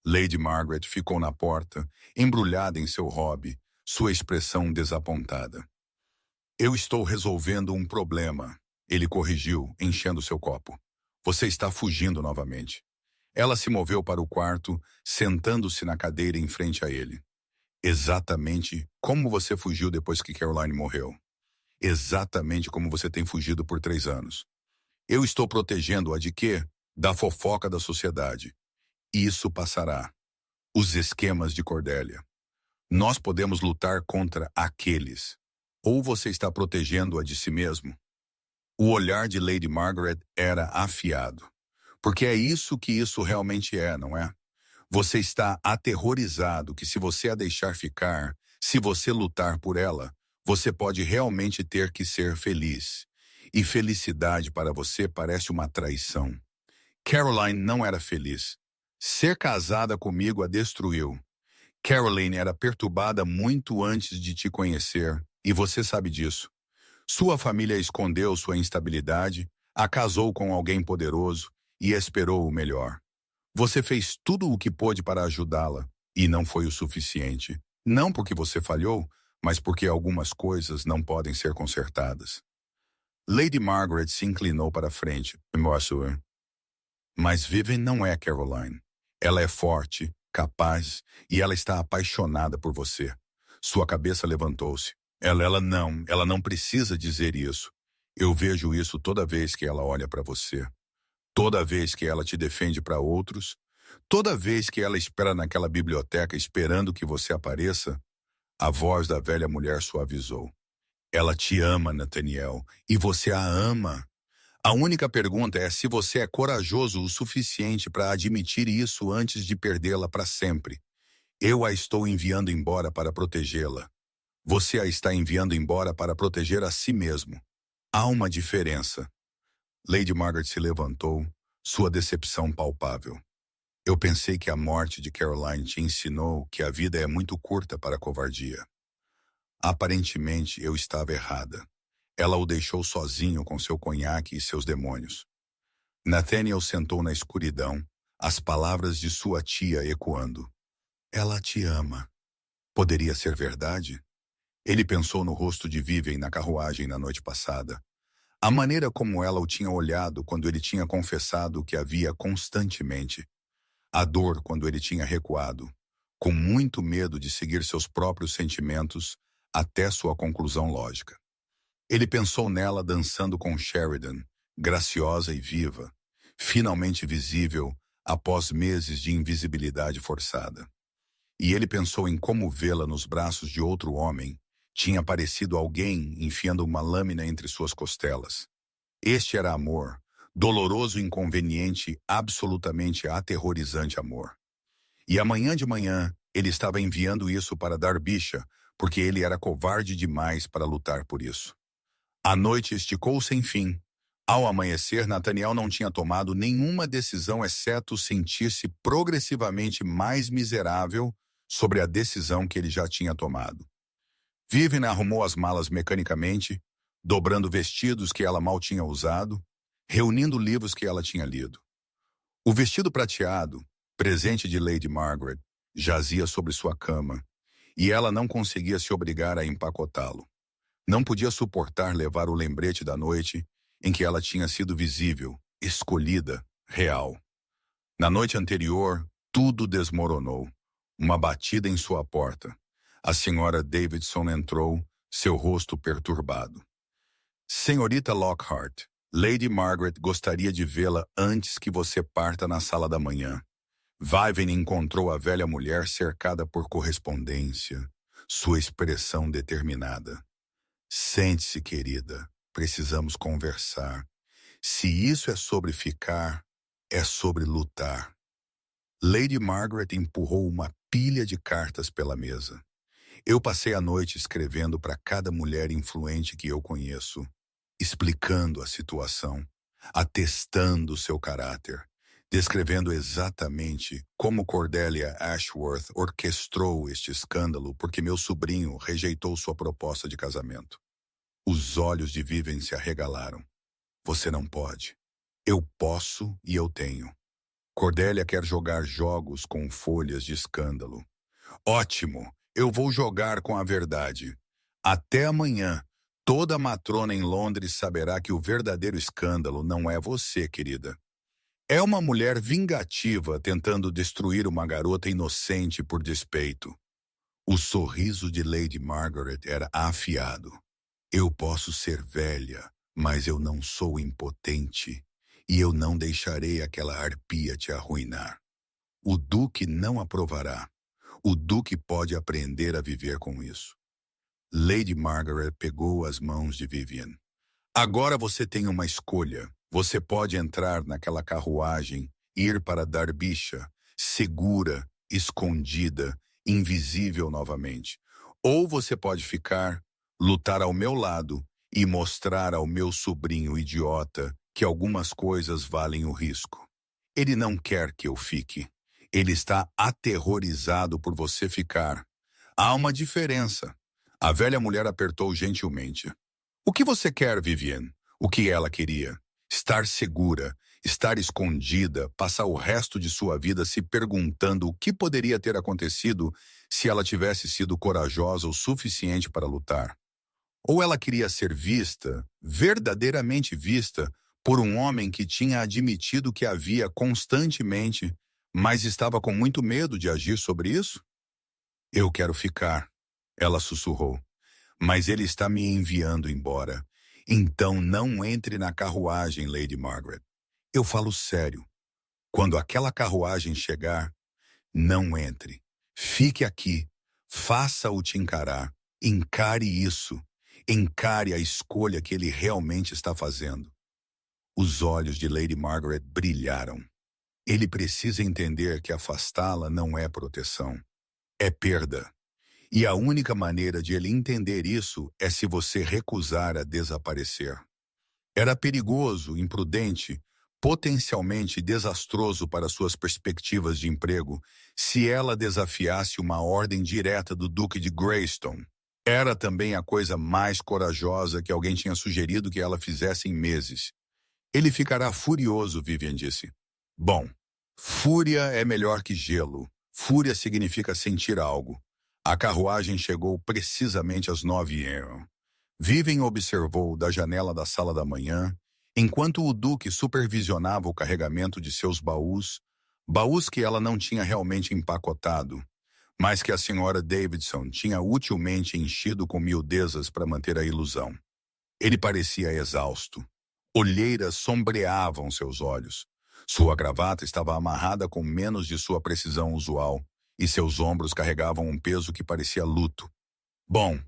Lady Margaret ficou na porta, embrulhada em seu hobby, sua expressão desapontada. Eu estou resolvendo um problema, ele corrigiu, enchendo seu copo. Você está fugindo novamente. Ela se moveu para o quarto, sentando-se na cadeira em frente a ele. Exatamente como você fugiu depois que Caroline morreu. Exatamente como você tem fugido por 3 anos. Eu estou protegendo-a de quê? Da fofoca da sociedade. Isso passará. Os esquemas de Cordelia. Nós podemos lutar contra aqueles. Ou você está protegendo-a de si mesmo? O olhar de Lady Margaret era afiado. Porque é isso que isso realmente é, não é? Você está aterrorizado que se você a deixar ficar, se você lutar por ela, você pode realmente ter que ser feliz. E felicidade para você parece uma traição. Caroline não era feliz. Ser casada comigo a destruiu. Caroline era perturbada muito antes de te conhecer, e você sabe disso. Sua família escondeu sua instabilidade, a casou com alguém poderoso e esperou o melhor. Você fez tudo o que pôde para ajudá-la, e não foi o suficiente. Não porque você falhou, mas porque algumas coisas não podem ser consertadas. Lady Margaret se inclinou para a frente. Mas Vivian não é Caroline. Ela é forte, capaz, e ela está apaixonada por você. Sua cabeça levantou-se. Ela não precisa dizer isso. Eu vejo isso toda vez que ela olha para você. Toda vez que ela te defende para outros, toda vez que ela espera naquela biblioteca esperando que você apareça, a voz da velha mulher suavizou. Ela te ama, Nathaniel, e você a ama. A única pergunta é se você é corajoso o suficiente para admitir isso antes de perdê-la para sempre. Eu a estou enviando embora para protegê-la. Você a está enviando embora para proteger a si mesmo. Há uma diferença. Lady Margaret se levantou, sua decepção palpável. Eu pensei que a morte de Caroline te ensinou que a vida é muito curta para a covardia. Aparentemente, eu estava errada. Ela o deixou sozinho com seu conhaque e seus demônios. Nathaniel sentou na escuridão, as palavras de sua tia ecoando. Ela te ama. Poderia ser verdade? Ele pensou no rosto de Vivian na carruagem na noite passada. A maneira como ela o tinha olhado quando ele tinha confessado o que havia constantemente. A dor quando ele tinha recuado, com muito medo de seguir seus próprios sentimentos até sua conclusão lógica. Ele pensou nela dançando com Sheridan, graciosa e viva, finalmente visível após meses de invisibilidade forçada. E ele pensou em como vê-la nos braços de outro homem tinha parecido alguém enfiando uma lâmina entre suas costelas. Este era amor, doloroso, inconveniente, absolutamente aterrorizante amor. E amanhã de manhã, ele estava enviando isso para Darbyshire, porque ele era covarde demais para lutar por isso. A noite esticou sem fim. Ao amanhecer, Nathaniel não tinha tomado nenhuma decisão exceto sentir-se progressivamente mais miserável sobre a decisão que ele já tinha tomado. Vivian arrumou as malas mecanicamente, dobrando vestidos que ela mal tinha usado, reunindo livros que ela tinha lido. O vestido prateado, presente de Lady Margaret, jazia sobre sua cama, e ela não conseguia se obrigar a empacotá-lo. Não podia suportar levar o lembrete da noite em que ela tinha sido visível, escolhida, real. Na noite anterior, tudo desmoronou. Uma batida em sua porta. A senhora Davidson entrou, seu rosto perturbado. Senhorita Lockhart, Lady Margaret gostaria de vê-la antes que você parta na sala da manhã. Vivian encontrou a velha mulher cercada por correspondência, sua expressão determinada. Sente-se, querida. Precisamos conversar. Se isso é sobre ficar, é sobre lutar. Lady Margaret empurrou uma pilha de cartas pela mesa. Eu passei a noite escrevendo para cada mulher influente que eu conheço, explicando a situação, atestando seu caráter, descrevendo exatamente como Cordelia Ashworth orquestrou este escândalo porque meu sobrinho rejeitou sua proposta de casamento. Os olhos de Vivian se arregalaram. Você não pode. Eu posso e eu tenho. Cordelia quer jogar jogos com folhas de escândalo. Ótimo, eu vou jogar com a verdade. Até amanhã, toda matrona em Londres saberá que o verdadeiro escândalo não é você, querida. É uma mulher vingativa tentando destruir uma garota inocente por despeito. O sorriso de Lady Margaret era afiado. Eu posso ser velha, mas eu não sou impotente, e eu não deixarei aquela arpia te arruinar. O Duque não aprovará. O Duque pode aprender a viver com isso. Lady Margaret pegou as mãos de Vivian. Agora você tem uma escolha. Você pode entrar naquela carruagem, ir para Derbyshire, segura, escondida, invisível novamente. Ou você pode ficar, lutar ao meu lado e mostrar ao meu sobrinho idiota que algumas coisas valem o risco. Ele não quer que eu fique. Ele está aterrorizado por você ficar. Há uma diferença. A velha mulher apertou gentilmente. O que você quer, Vivian? O que ela queria? Estar segura, estar escondida, passar o resto de sua vida se perguntando o que poderia ter acontecido se ela tivesse sido corajosa o suficiente para lutar. Ou ela queria ser vista, verdadeiramente vista, por um homem que tinha admitido que havia constantemente, mas estava com muito medo de agir sobre isso? Eu quero ficar, ela sussurrou. Mas ele está me enviando embora. Então não entre na carruagem, Lady Margaret. Eu falo sério. Quando aquela carruagem chegar, não entre. Fique aqui. Faça-o te encarar. Encare isso. Encare a escolha que ele realmente está fazendo. Os olhos de Lady Margaret brilharam. Ele precisa entender que afastá-la não é proteção. É perda. E a única maneira de ele entender isso é se você recusar a desaparecer. Era perigoso, imprudente, potencialmente desastroso para suas perspectivas de emprego se ela desafiasse uma ordem direta do Duque de Greystone. Era também a coisa mais corajosa que alguém tinha sugerido que ela fizesse em meses. Ele ficará furioso, Vivian disse. Bom, fúria é melhor que gelo. Fúria significa sentir algo. A carruagem chegou precisamente às 9h. Vivian observou da janela da sala da manhã, enquanto o Duque supervisionava o carregamento de seus baús, baús que ela não tinha realmente empacotado, mas que a senhora Davidson tinha utilmente enchido com miudezas para manter a ilusão. Ele parecia exausto. Olheiras sombreavam seus olhos. Sua gravata estava amarrada com menos de sua precisão usual, e seus ombros carregavam um peso que parecia luto. Bom,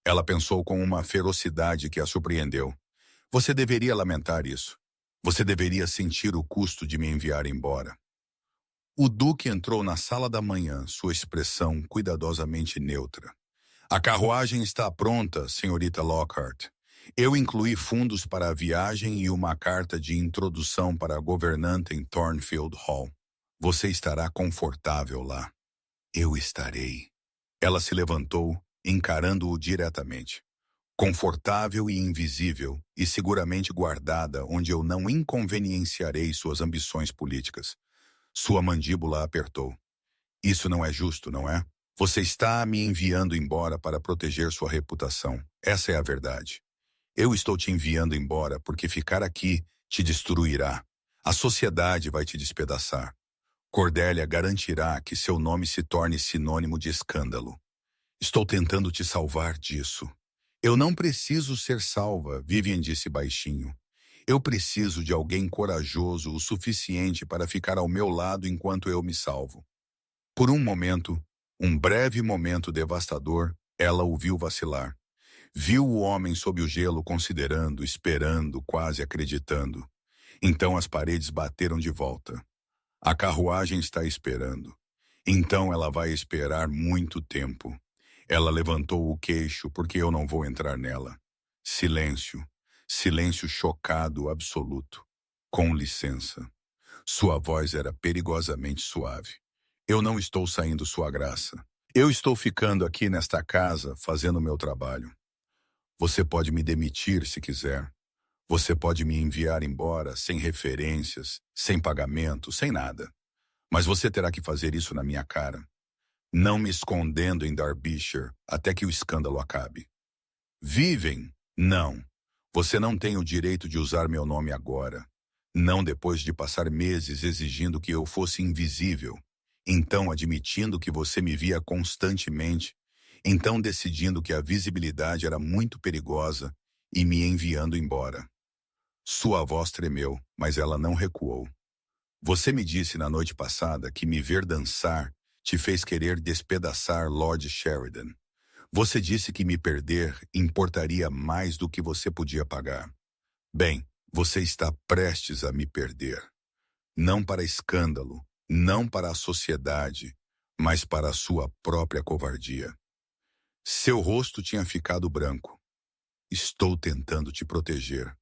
ela pensou com uma ferocidade que a surpreendeu. Você deveria lamentar isso. Você deveria sentir o custo de me enviar embora. O Duque entrou na sala da manhã, sua expressão cuidadosamente neutra. A carruagem está pronta, senhorita Lockhart. Eu incluí fundos para a viagem e uma carta de introdução para a governanta em Thornfield Hall. Você estará confortável lá. Eu estarei. Ela se levantou, encarando-o diretamente. Confortável e invisível, e seguramente guardada onde eu não inconvenienciarei suas ambições políticas. Sua mandíbula apertou. Isso não é justo, não é? Você está me enviando embora para proteger sua reputação. Essa é a verdade. Eu estou te enviando embora porque ficar aqui te destruirá. A sociedade vai te despedaçar. Cordelia garantirá que seu nome se torne sinônimo de escândalo. Estou tentando te salvar disso. Eu não preciso ser salva, Vivian disse baixinho. Eu preciso de alguém corajoso o suficiente para ficar ao meu lado enquanto eu me salvo. Por um momento, um breve momento devastador, ela o viu vacilar. Viu o homem sob o gelo considerando, esperando, quase acreditando. Então as paredes bateram de volta. A carruagem está esperando. Então ela vai esperar muito tempo. Ela levantou o queixo porque eu não vou entrar nela. Silêncio. Silêncio chocado absoluto. Com licença. Sua voz era perigosamente suave. Eu não estou saindo sua graça. Eu estou ficando aqui nesta casa fazendo o meu trabalho. Você pode me demitir se quiser. Você pode me enviar embora sem referências, sem pagamento, sem nada. Mas você terá que fazer isso na minha cara. Não me escondendo em Derbyshire até que o escândalo acabe. Vivem? Não. Você não tem o direito de usar meu nome agora. Não depois de passar meses exigindo que eu fosse invisível. Então admitindo que você me via constantemente. Então decidindo que a visibilidade era muito perigosa e me enviando embora. Sua voz tremeu, mas ela não recuou. Você me disse na noite passada que me ver dançar te fez querer despedaçar Lord Sheridan. Você disse que me perder importaria mais do que você podia pagar. Bem, você está prestes a me perder. Não para escândalo, não para a sociedade, mas para a sua própria covardia. Seu rosto tinha ficado branco. Estou tentando te proteger.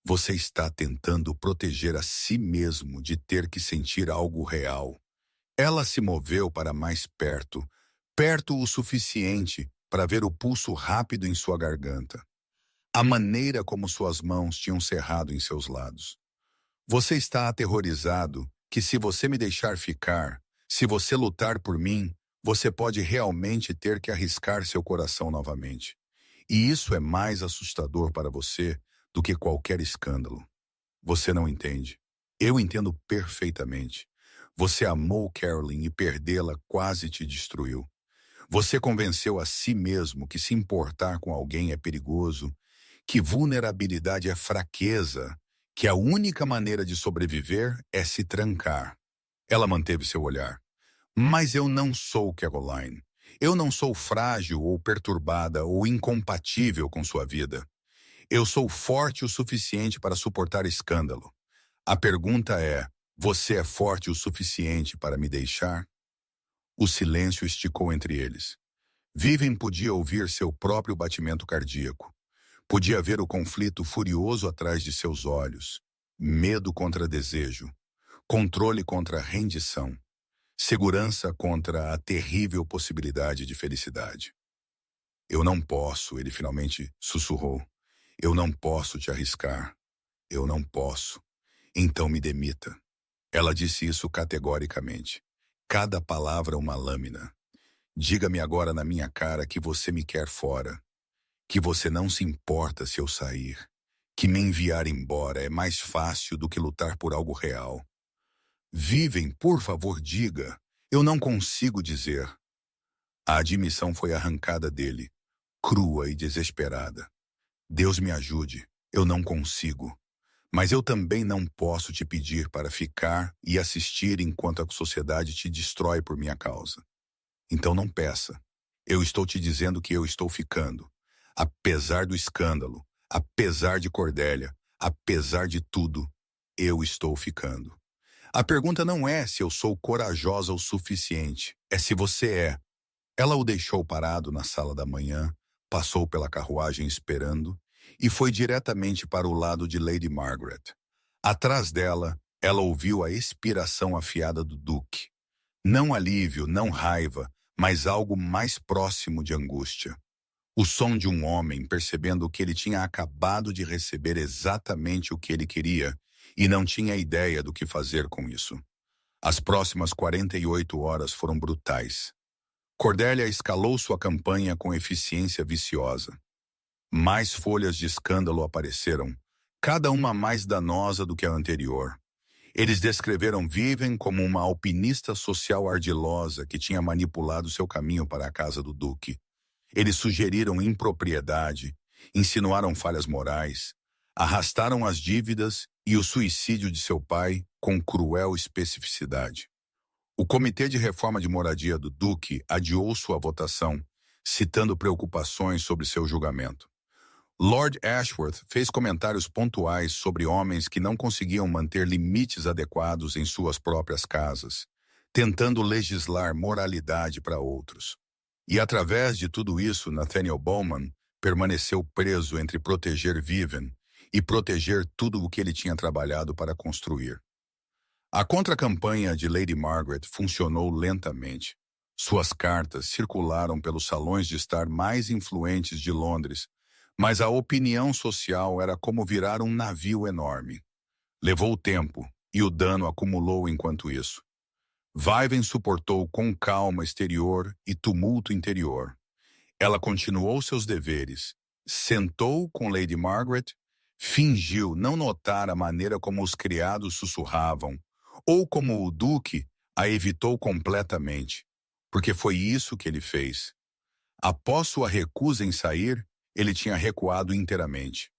Você está tentando proteger a si mesmo de ter que sentir algo real. Ela se moveu para mais perto, perto o suficiente para ver o pulso rápido em sua garganta. A maneira como suas mãos tinham cerrado em seus lados. Você está aterrorizado que se você me deixar ficar, se você lutar por mim, você pode realmente ter que arriscar seu coração novamente. E isso é mais assustador para você do que qualquer escândalo. Você não entende. Eu entendo perfeitamente. Você amou Carolyn e perdê-la quase te destruiu. Você convenceu a si mesmo que se importar com alguém é perigoso, que vulnerabilidade é fraqueza, que a única maneira de sobreviver é se trancar. Ela manteve seu olhar. Mas eu não sou Caroline. Eu não sou frágil ou perturbada ou incompatível com sua vida. Eu sou forte o suficiente para suportar escândalo. A pergunta é, você é forte o suficiente para me deixar? O silêncio esticou entre eles. Vivian podia ouvir seu próprio batimento cardíaco. Podia ver o conflito furioso atrás de seus olhos. Medo contra desejo. Controle contra rendição. Segurança contra a terrível possibilidade de felicidade. Eu não posso, ele finalmente sussurrou. Eu não posso te arriscar. Eu não posso. Então me demita. Ela disse isso categoricamente. Cada palavra uma lâmina. Diga-me agora na minha cara que você me quer fora. Que você não se importa se eu sair. Que me enviar embora é mais fácil do que lutar por algo real. Vivem, por favor, diga. Eu não consigo dizer. A admissão foi arrancada dele, crua e desesperada. Deus me ajude, eu não consigo. Mas eu também não posso te pedir para ficar e assistir enquanto a sociedade te destrói por minha causa. Então não peça. Eu estou te dizendo que eu estou ficando. Apesar do escândalo, apesar de Cordélia, apesar de tudo, eu estou ficando. A pergunta não é se eu sou corajosa o suficiente, é se você é. Ela o deixou parado na sala da manhã, passou pela carruagem esperando e foi diretamente para o lado de Lady Margaret. Atrás dela, ela ouviu a expiração afiada do Duque. Não alívio, não raiva, mas algo mais próximo de angústia. O som de um homem percebendo que ele tinha acabado de receber exatamente o que ele queria e não tinha ideia do que fazer com isso. As próximas 48 horas foram brutais. Cordélia escalou sua campanha com eficiência viciosa. Mais folhas de escândalo apareceram, cada uma mais danosa do que a anterior. Eles descreveram Vivian como uma alpinista social ardilosa que tinha manipulado seu caminho para a casa do Duque. Eles sugeriram impropriedade, insinuaram falhas morais, arrastaram as dívidas e o suicídio de seu pai com cruel especificidade. O Comitê de Reforma de Moradia do Duque adiou sua votação, citando preocupações sobre seu julgamento. Lord Ashworth fez comentários pontuais sobre homens que não conseguiam manter limites adequados em suas próprias casas, tentando legislar moralidade para outros. E através de tudo isso, Nathaniel Bowman permaneceu preso entre proteger Vivian e proteger tudo o que ele tinha trabalhado para construir. A contracampanha de Lady Margaret funcionou lentamente. Suas cartas circularam pelos salões de estar mais influentes de Londres, mas a opinião social era como virar um navio enorme. Levou tempo, e o dano acumulou enquanto isso. Viven suportou com calma exterior e tumulto interior. Ela continuou seus deveres, sentou com Lady Margaret, fingiu não notar a maneira como os criados sussurravam, ou como o duque a evitou completamente, porque foi isso que ele fez. Após sua recusa em sair, ele tinha recuado inteiramente.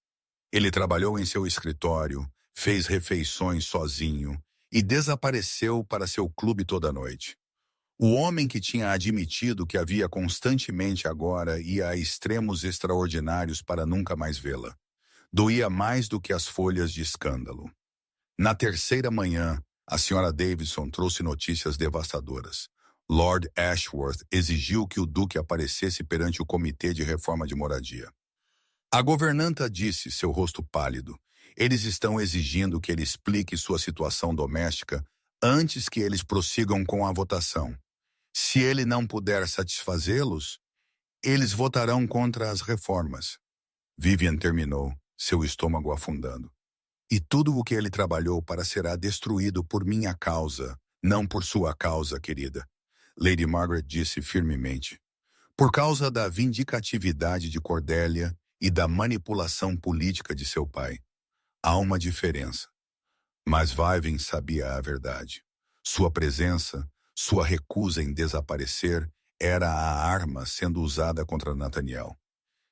Ele trabalhou em seu escritório, fez refeições sozinho e desapareceu para seu clube toda noite. O homem que tinha admitido que havia constantemente agora ia a extremos extraordinários para nunca mais vê-la. Doía mais do que as folhas de escândalo. Na terceira manhã, a senhora Davidson trouxe notícias devastadoras. Lord Ashworth exigiu que o duque aparecesse perante o Comitê de Reforma de Moradia. A governanta disse, seu rosto pálido, eles estão exigindo que ele explique sua situação doméstica antes que eles prossigam com a votação. Se ele não puder satisfazê-los, eles votarão contra as reformas. Vivian terminou, seu estômago afundando. E tudo o que ele trabalhou para será destruído por minha causa, não por sua causa, querida. Lady Margaret disse firmemente. Por causa da vindicatividade de Cordélia e da manipulação política de seu pai. Há uma diferença. Mas Viven sabia a verdade. Sua presença, sua recusa em desaparecer, era a arma sendo usada contra Nathaniel.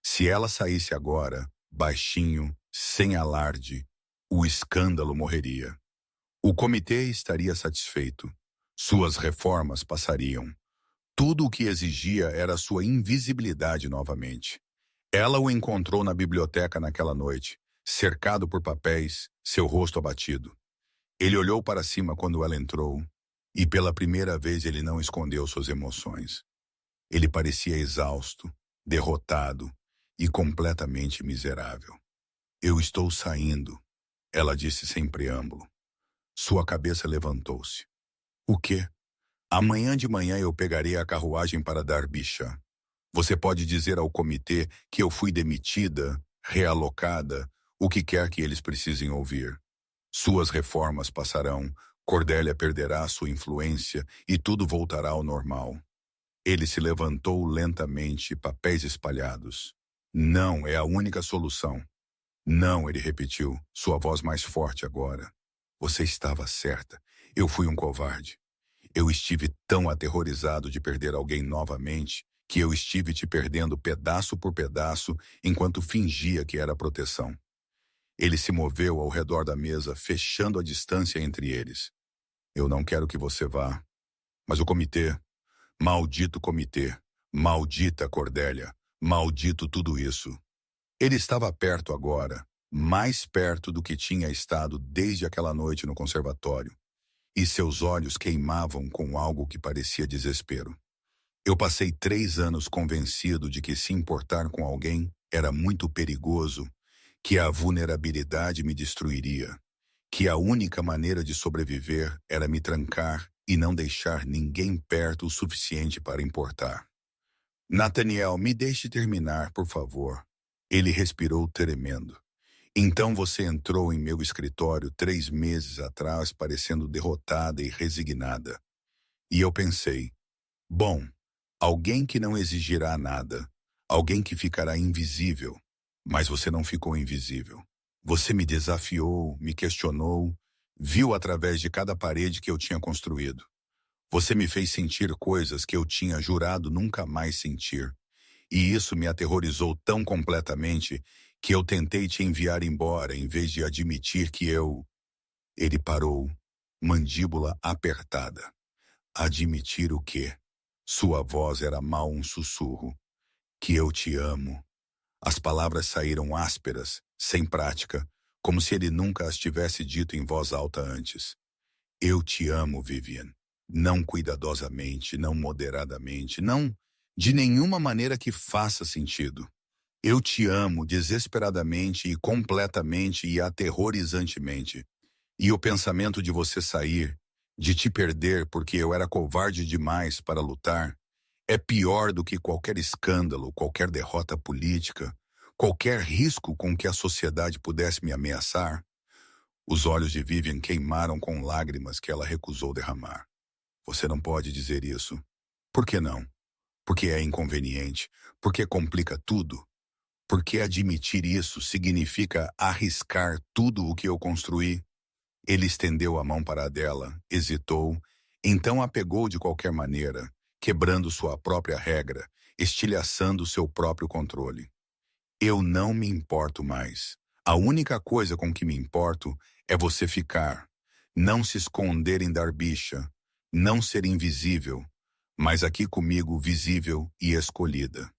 Se ela saísse agora, baixinho, sem alarde, o escândalo morreria. O comitê estaria satisfeito. Suas reformas passariam. Tudo o que exigia era sua invisibilidade novamente. Ela o encontrou na biblioteca naquela noite, cercado por papéis, seu rosto abatido. Ele olhou para cima quando ela entrou, e pela primeira vez ele não escondeu suas emoções. Ele parecia exausto, derrotado e completamente miserável. Eu estou saindo, ela disse sem preâmbulo. Sua cabeça levantou-se. O quê? Amanhã de manhã eu pegarei a carruagem para Derbyshire. Você pode dizer ao comitê que eu fui demitida, realocada, o que quer que eles precisem ouvir. Suas reformas passarão, Cordélia perderá sua influência e tudo voltará ao normal. Ele se levantou lentamente, papéis espalhados. Não é a única solução. Não, ele repetiu, sua voz mais forte agora. Você estava certa. Eu fui um covarde. Eu estive tão aterrorizado de perder alguém novamente que eu estive te perdendo pedaço por pedaço enquanto fingia que era proteção. Ele se moveu ao redor da mesa, fechando a distância entre eles. Eu não quero que você vá. Mas o comitê, maldito comitê, maldita Cordélia, maldito tudo isso. Ele estava perto agora, mais perto do que tinha estado desde aquela noite no conservatório, e seus olhos queimavam com algo que parecia desespero. Eu passei 3 anos convencido de que se importar com alguém era muito perigoso, que a vulnerabilidade me destruiria, que a única maneira de sobreviver era me trancar e não deixar ninguém perto o suficiente para importar. Nathaniel, me deixe terminar, por favor. Ele respirou tremendo. Então você entrou em meu escritório 3 meses atrás parecendo derrotada e resignada. E eu pensei, bom, alguém que não exigirá nada, alguém que ficará invisível. Mas você não ficou invisível. Você me desafiou, me questionou, viu através de cada parede que eu tinha construído. Você me fez sentir coisas que eu tinha jurado nunca mais sentir. E isso me aterrorizou tão completamente que eu tentei te enviar embora em vez de admitir que eu... Ele parou, mandíbula apertada. Admitir o quê? Sua voz era mal um sussurro. Que eu te amo. As palavras saíram ásperas, sem prática, como se ele nunca as tivesse dito em voz alta antes. Eu te amo, Vivian. Não cuidadosamente, não moderadamente, não de nenhuma maneira que faça sentido. Eu te amo desesperadamente e completamente e aterrorizantemente. E o pensamento de você sair, de te perder porque eu era covarde demais para lutar, é pior do que qualquer escândalo, qualquer derrota política, qualquer risco com que a sociedade pudesse me ameaçar. Os olhos de Vivian queimaram com lágrimas que ela recusou derramar. Você não pode dizer isso. Por que não? Porque é inconveniente, porque complica tudo. Porque admitir isso significa arriscar tudo o que eu construí. Ele estendeu a mão para a dela, hesitou, então a pegou de qualquer maneira, quebrando sua própria regra, estilhaçando seu próprio controle. Eu não me importo mais. A única coisa com que me importo é você ficar. Não se esconder em dar bicha. Não ser invisível. Mas aqui comigo visível e escolhida.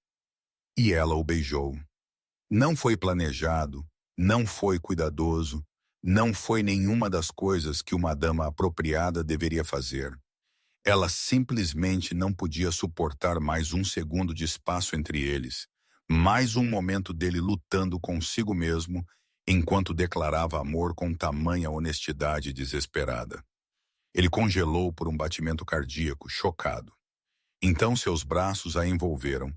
E ela o beijou. Não foi planejado, não foi cuidadoso, não foi nenhuma das coisas que uma dama apropriada deveria fazer. Ela simplesmente não podia suportar mais um segundo de espaço entre eles, mais um momento dele lutando consigo mesmo, enquanto declarava amor com tamanha honestidade desesperada. Ele congelou por um batimento cardíaco, chocado. Então seus braços a envolveram,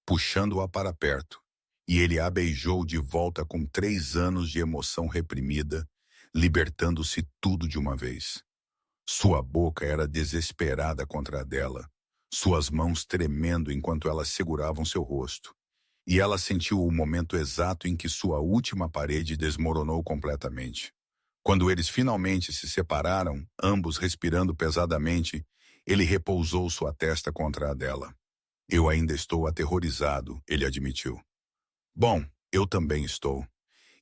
puxando-a para perto, e ele a beijou de volta com 3 anos de emoção reprimida, libertando-se tudo de uma vez. Sua boca era desesperada contra a dela, suas mãos tremendo enquanto elas seguravam seu rosto. E ela sentiu o momento exato em que sua última parede desmoronou completamente. Quando eles finalmente se separaram, ambos respirando pesadamente, ele repousou sua testa contra a dela. Eu ainda estou aterrorizado, ele admitiu. Bom, eu também estou.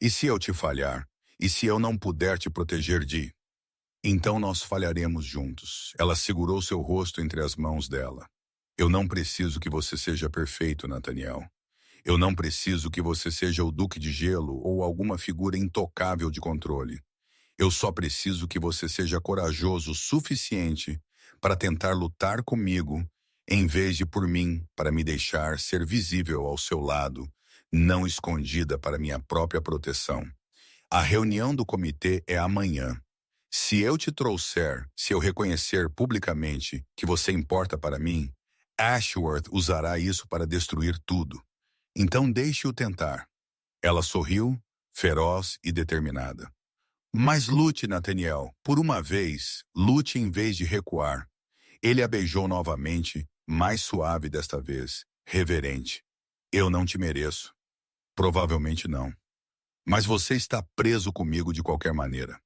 E se eu te falhar? E se eu não puder te proteger de... Então nós falharemos juntos. Ela segurou seu rosto entre as mãos dela. Eu não preciso que você seja perfeito, Nathaniel. Eu não preciso que você seja o Duque de Gelo ou alguma figura intocável de controle. Eu só preciso que você seja corajoso o suficiente para tentar lutar comigo, em vez de por mim, para me deixar ser visível ao seu lado, não escondida para minha própria proteção. A reunião do comitê é amanhã. Se eu te trouxer, se eu reconhecer publicamente que você importa para mim, Ashworth usará isso para destruir tudo. Então deixe-o tentar. Ela sorriu, feroz e determinada. Mas lute, Nathaniel. Por uma vez, lute em vez de recuar. Ele a beijou novamente, mais suave desta vez, reverente. Eu não te mereço. Provavelmente não. Mas você está preso comigo de qualquer maneira.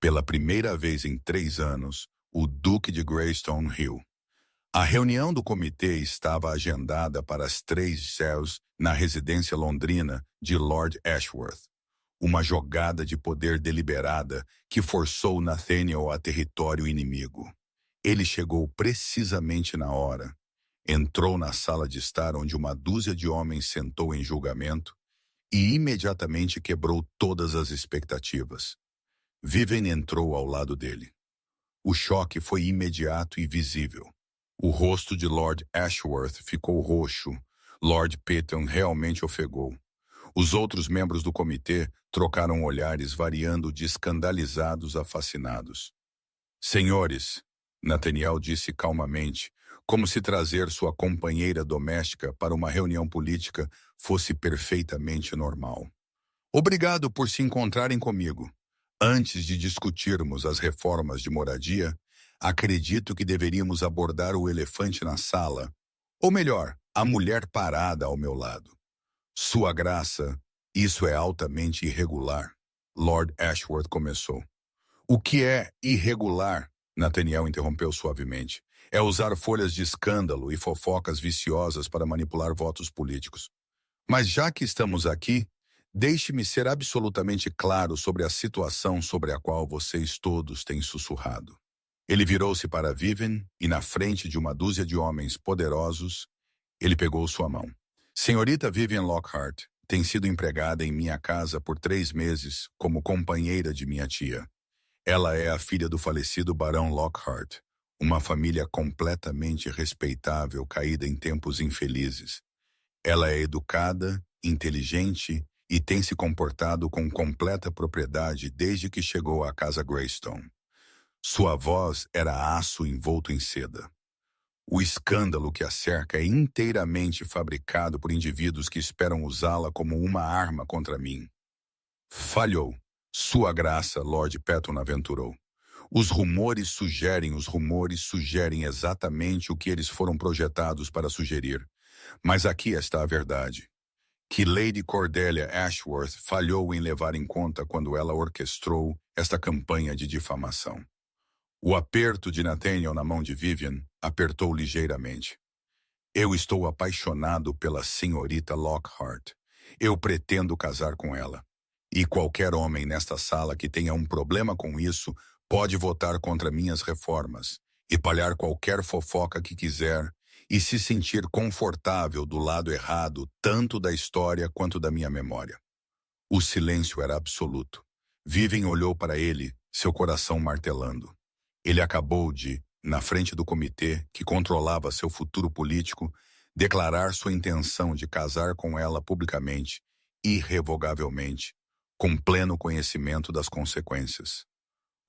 Pela primeira vez em 3 anos, o Duque de Greystone riu. A reunião do comitê estava agendada para as 3 na residência londrina de Lord Ashworth. Uma jogada de poder deliberada que forçou Nathaniel a território inimigo. Ele chegou precisamente na hora. Entrou na sala de estar onde uma dúzia de homens sentou em julgamento e imediatamente quebrou todas as expectativas. Vivian entrou ao lado dele. O choque foi imediato e visível. O rosto de Lord Ashworth ficou roxo. Lord Peyton realmente ofegou. Os outros membros do comitê trocaram olhares variando de escandalizados a fascinados. Senhores, Nathaniel disse calmamente, como se trazer sua companheira doméstica para uma reunião política fosse perfeitamente normal. Obrigado por se encontrarem comigo. Antes de discutirmos as reformas de moradia, acredito que deveríamos abordar o elefante na sala, ou melhor, a mulher parada ao meu lado. Sua graça, isso é altamente irregular, Lord Ashworth começou. O que é irregular? Nathaniel interrompeu suavemente. É usar folhas de escândalo e fofocas viciosas para manipular votos políticos. Mas já que estamos aqui, deixe-me ser absolutamente claro sobre a situação sobre a qual vocês todos têm sussurrado. Ele virou-se para Vivian e, na frente de uma dúzia de homens poderosos, ele pegou sua mão. Senhorita Vivian Lockhart tem sido empregada em minha casa por 3 meses como companheira de minha tia. Ela é a filha do falecido Barão Lockhart, uma família completamente respeitável caída em tempos infelizes. Ela é educada, inteligente e tem se comportado com completa propriedade desde que chegou à casa Greystone. Sua voz era aço envolto em seda. O escândalo que a cerca é inteiramente fabricado por indivíduos que esperam usá-la como uma arma contra mim. Falhou. Sua graça, Lord Patton aventurou. Os rumores sugerem exatamente o que eles foram projetados para sugerir. Mas aqui está a verdade. Que Lady Cordelia Ashworth falhou em levar em conta quando ela orquestrou esta campanha de difamação. O aperto de Nathaniel na mão de Vivian apertou ligeiramente. Eu estou apaixonado pela senhorita Lockhart. Eu pretendo casar com ela. E qualquer homem nesta sala que tenha um problema com isso pode votar contra minhas reformas, espalhar qualquer fofoca que quiser e se sentir confortável do lado errado tanto da história quanto da minha memória. O silêncio era absoluto. Vivian olhou para ele, seu coração martelando. Ele acabou de, na frente do comitê que controlava seu futuro político, declarar sua intenção de casar com ela publicamente, irrevogavelmente, com pleno conhecimento das consequências.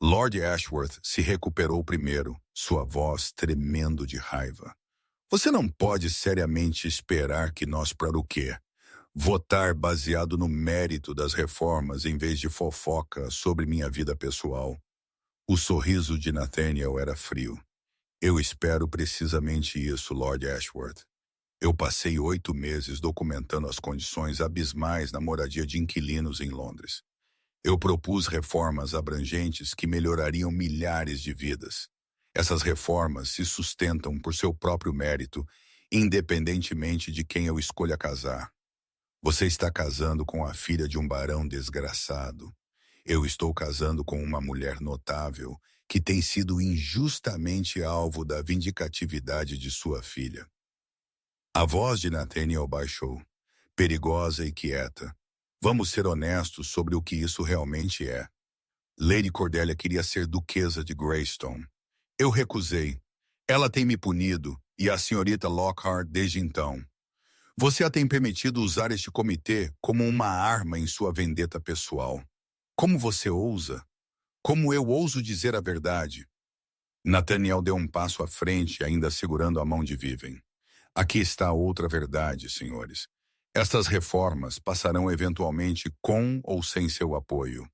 Lord Ashworth se recuperou primeiro, sua voz tremendo de raiva. Você não pode seriamente esperar que nós para o quê? Votar baseado no mérito das reformas em vez de fofoca sobre minha vida pessoal. O sorriso de Nathaniel era frio. Eu espero precisamente isso, Lord Ashworth. Eu passei 8 meses documentando as condições abismais na moradia de inquilinos em Londres. Eu propus reformas abrangentes que melhorariam milhares de vidas. Essas reformas se sustentam por seu próprio mérito, independentemente de quem eu escolha casar. Você está casando com a filha de um barão desgraçado. Eu estou casando com uma mulher notável que tem sido injustamente alvo da vindicatividade de sua filha. A voz de Nathaniel baixou, perigosa e quieta. Vamos ser honestos sobre o que isso realmente é. Lady Cordelia queria ser duquesa de Greystone. Eu recusei. Ela tem me punido, e a senhorita Lockhart desde então. Você a tem permitido usar este comitê como uma arma em sua vendetta pessoal. Como você ousa? Como eu ouso dizer a verdade? Nathaniel deu um passo à frente, ainda segurando a mão de Vivian. Aqui está outra verdade, senhores. Estas reformas passarão eventualmente com ou sem seu apoio.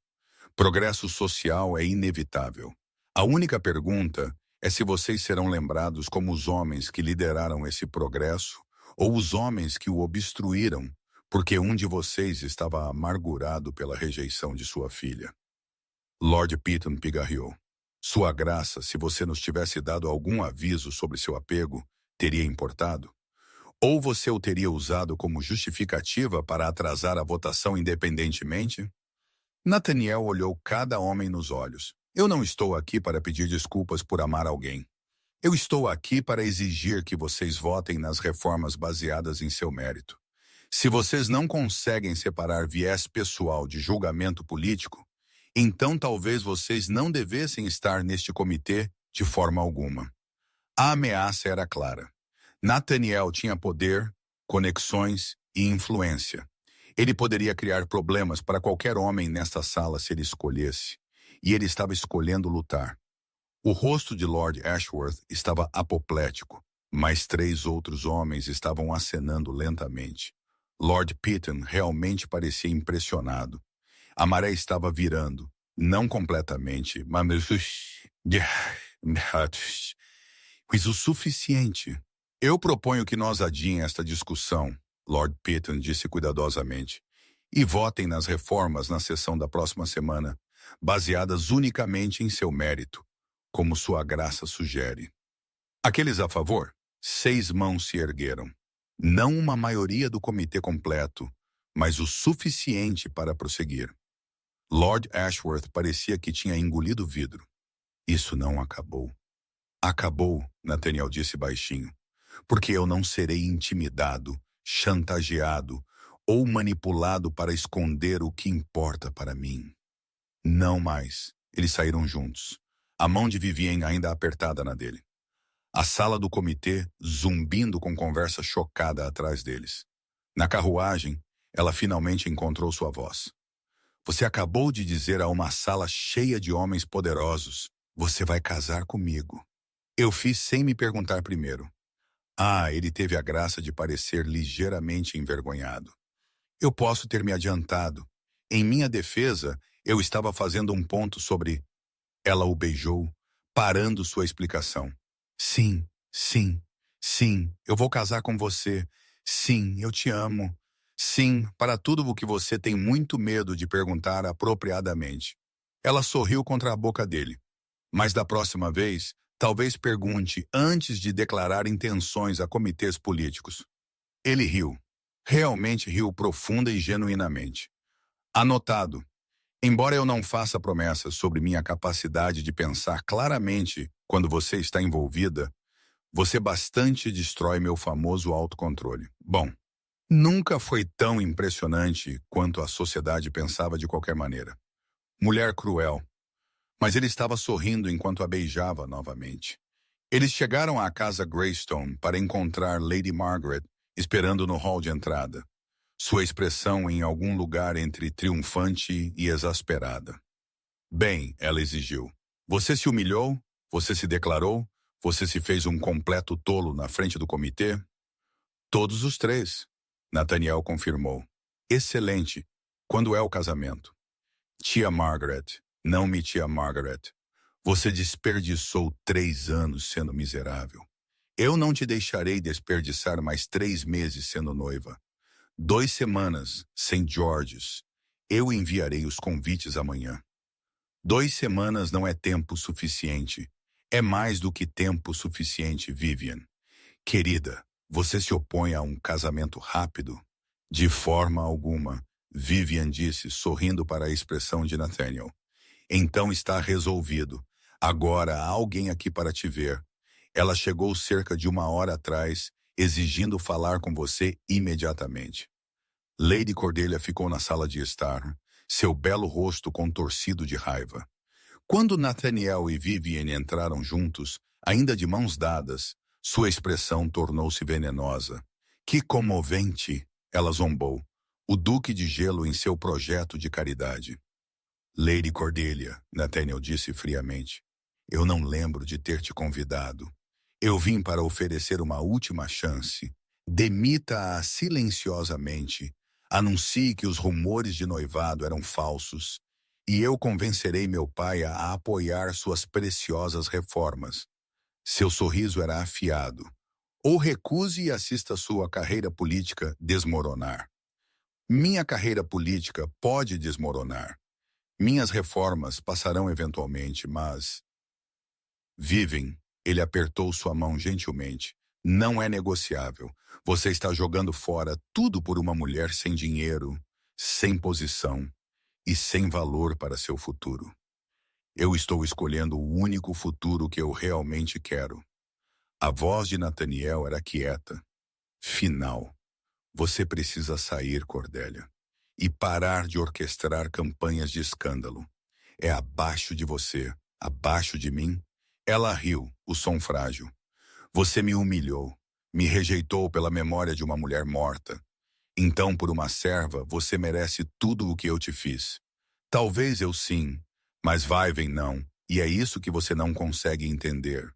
Progresso social é inevitável. A única pergunta é se vocês serão lembrados como os homens que lideraram esse progresso ou os homens que o obstruíram, porque um de vocês estava amargurado pela rejeição de sua filha. Lord Pitton pigarreou. Sua graça, se você nos tivesse dado algum aviso sobre seu apego, teria importado? Ou você o teria usado como justificativa para atrasar a votação independentemente? Nathaniel olhou cada homem nos olhos. Eu não estou aqui para pedir desculpas por amar alguém. Eu estou aqui para exigir que vocês votem nas reformas baseadas em seu mérito. Se vocês não conseguem separar viés pessoal de julgamento político, então talvez vocês não devessem estar neste comitê de forma alguma. A ameaça era clara. Nathaniel tinha poder, conexões e influência. Ele poderia criar problemas para qualquer homem nesta sala se ele escolhesse, e ele estava escolhendo lutar. O rosto de Lord Ashworth estava apoplético, mas 3 outros homens estavam acenando lentamente. Lord Pitton realmente parecia impressionado. A maré estava virando, não completamente, mas o suficiente. Eu proponho que nós adiem esta discussão, Lord Pitton disse cuidadosamente, e votem nas reformas na sessão da próxima semana, baseadas unicamente em seu mérito, como sua graça sugere. Aqueles a favor, 6 mãos se ergueram. Não uma maioria do comitê completo, mas o suficiente para prosseguir. Lord Ashworth parecia que tinha engolido vidro. Isso não acabou. Acabou, Nathaniel disse baixinho, porque eu não serei intimidado, chantageado ou manipulado para esconder o que importa para mim. Não mais. Eles saíram juntos. A mão de Vivian ainda apertada na dele. A sala do comitê zumbindo com conversa chocada atrás deles. Na carruagem, Ela finalmente encontrou sua voz. Você acabou de dizer a uma sala cheia de homens poderosos: você vai casar comigo. Eu fiz sem me perguntar primeiro. Ele teve a graça de parecer ligeiramente envergonhado. Eu posso ter me adiantado. Em minha defesa, eu estava fazendo um ponto sobre... Ela o beijou, parando sua explicação. Sim, sim, sim, eu vou casar com você. Sim, eu te amo. Sim, para tudo o que você tem muito medo de perguntar apropriadamente. Ela sorriu contra a boca dele. Mas da próxima vez, talvez pergunte antes de declarar intenções a comitês políticos. Ele riu. Realmente riu profunda e genuinamente. Anotado. Embora eu não faça promessas sobre minha capacidade de pensar claramente quando você está envolvida, você bastante destrói meu famoso autocontrole. Bom, nunca foi tão impressionante quanto a sociedade pensava de qualquer maneira. Mulher cruel. Mas ele estava sorrindo enquanto a beijava novamente. Eles chegaram à casa Greystone para encontrar Lady Margaret esperando no hall de entrada. Sua expressão em algum lugar entre triunfante e exasperada. Bem, ela exigiu. Você se humilhou? Você se declarou? Você se fez um completo tolo na frente do comitê? Todos os três. Nathaniel confirmou. Excelente. Quando é o casamento? Tia Margaret. Não me tia Margaret. Você desperdiçou 3 anos sendo miserável. Eu não te deixarei desperdiçar mais 3 meses sendo noiva. 2 semanas, St. George's. Eu enviarei os convites amanhã. 2 semanas não é tempo suficiente. É mais do que tempo suficiente, Vivian. Querida, você se opõe a um casamento rápido? De forma alguma, Vivian disse, sorrindo para a expressão de Nathaniel. Então está resolvido. Agora há alguém aqui para te ver. Ela chegou cerca de 1 hora atrás, exigindo falar com você imediatamente. Lady Cordelia ficou na sala de estar, seu belo rosto contorcido de raiva. Quando Nathaniel e Vivian entraram juntos, ainda de mãos dadas, sua expressão tornou-se venenosa. Que comovente! Ela zombou. O Duque de Gelo em seu projeto de caridade. Lady Cordelia, Nathaniel disse friamente, eu não lembro de ter te convidado. Eu vim para oferecer uma última chance. Demita-a silenciosamente. Anuncie que os rumores de noivado eram falsos. E eu convencerei meu pai a apoiar suas preciosas reformas. Seu sorriso era afiado. Ou recuse e assista sua carreira política desmoronar. Minha carreira política pode desmoronar. Minhas reformas passarão eventualmente, mas... Vivem, ele apertou sua mão gentilmente. Não é negociável. Você está jogando fora tudo por uma mulher sem dinheiro, sem posição e sem valor para seu futuro. Eu estou escolhendo o único futuro que eu realmente quero. A voz de Nathaniel era quieta. Final. Você precisa sair, Cordélia, e parar de orquestrar campanhas de escândalo. É abaixo de você, abaixo de mim. Ela riu, o som frágil. Você me humilhou, me rejeitou pela memória de uma mulher morta. Então, por uma serva, você merece tudo o que eu te fiz. Talvez eu sim, mas vai vem não, e é isso que você não consegue entender.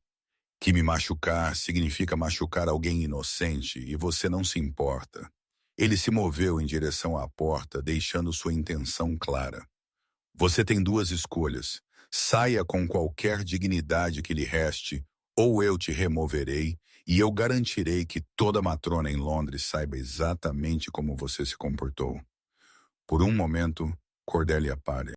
Que me machucar significa machucar alguém inocente e você não se importa. Ele se moveu em direção à porta, deixando sua intenção clara. Você tem 2 escolhas. Saia com qualquer dignidade que lhe reste, ou eu te removerei, e eu garantirei que toda matrona em Londres saiba exatamente como você se comportou. Por um momento, Cordelia para.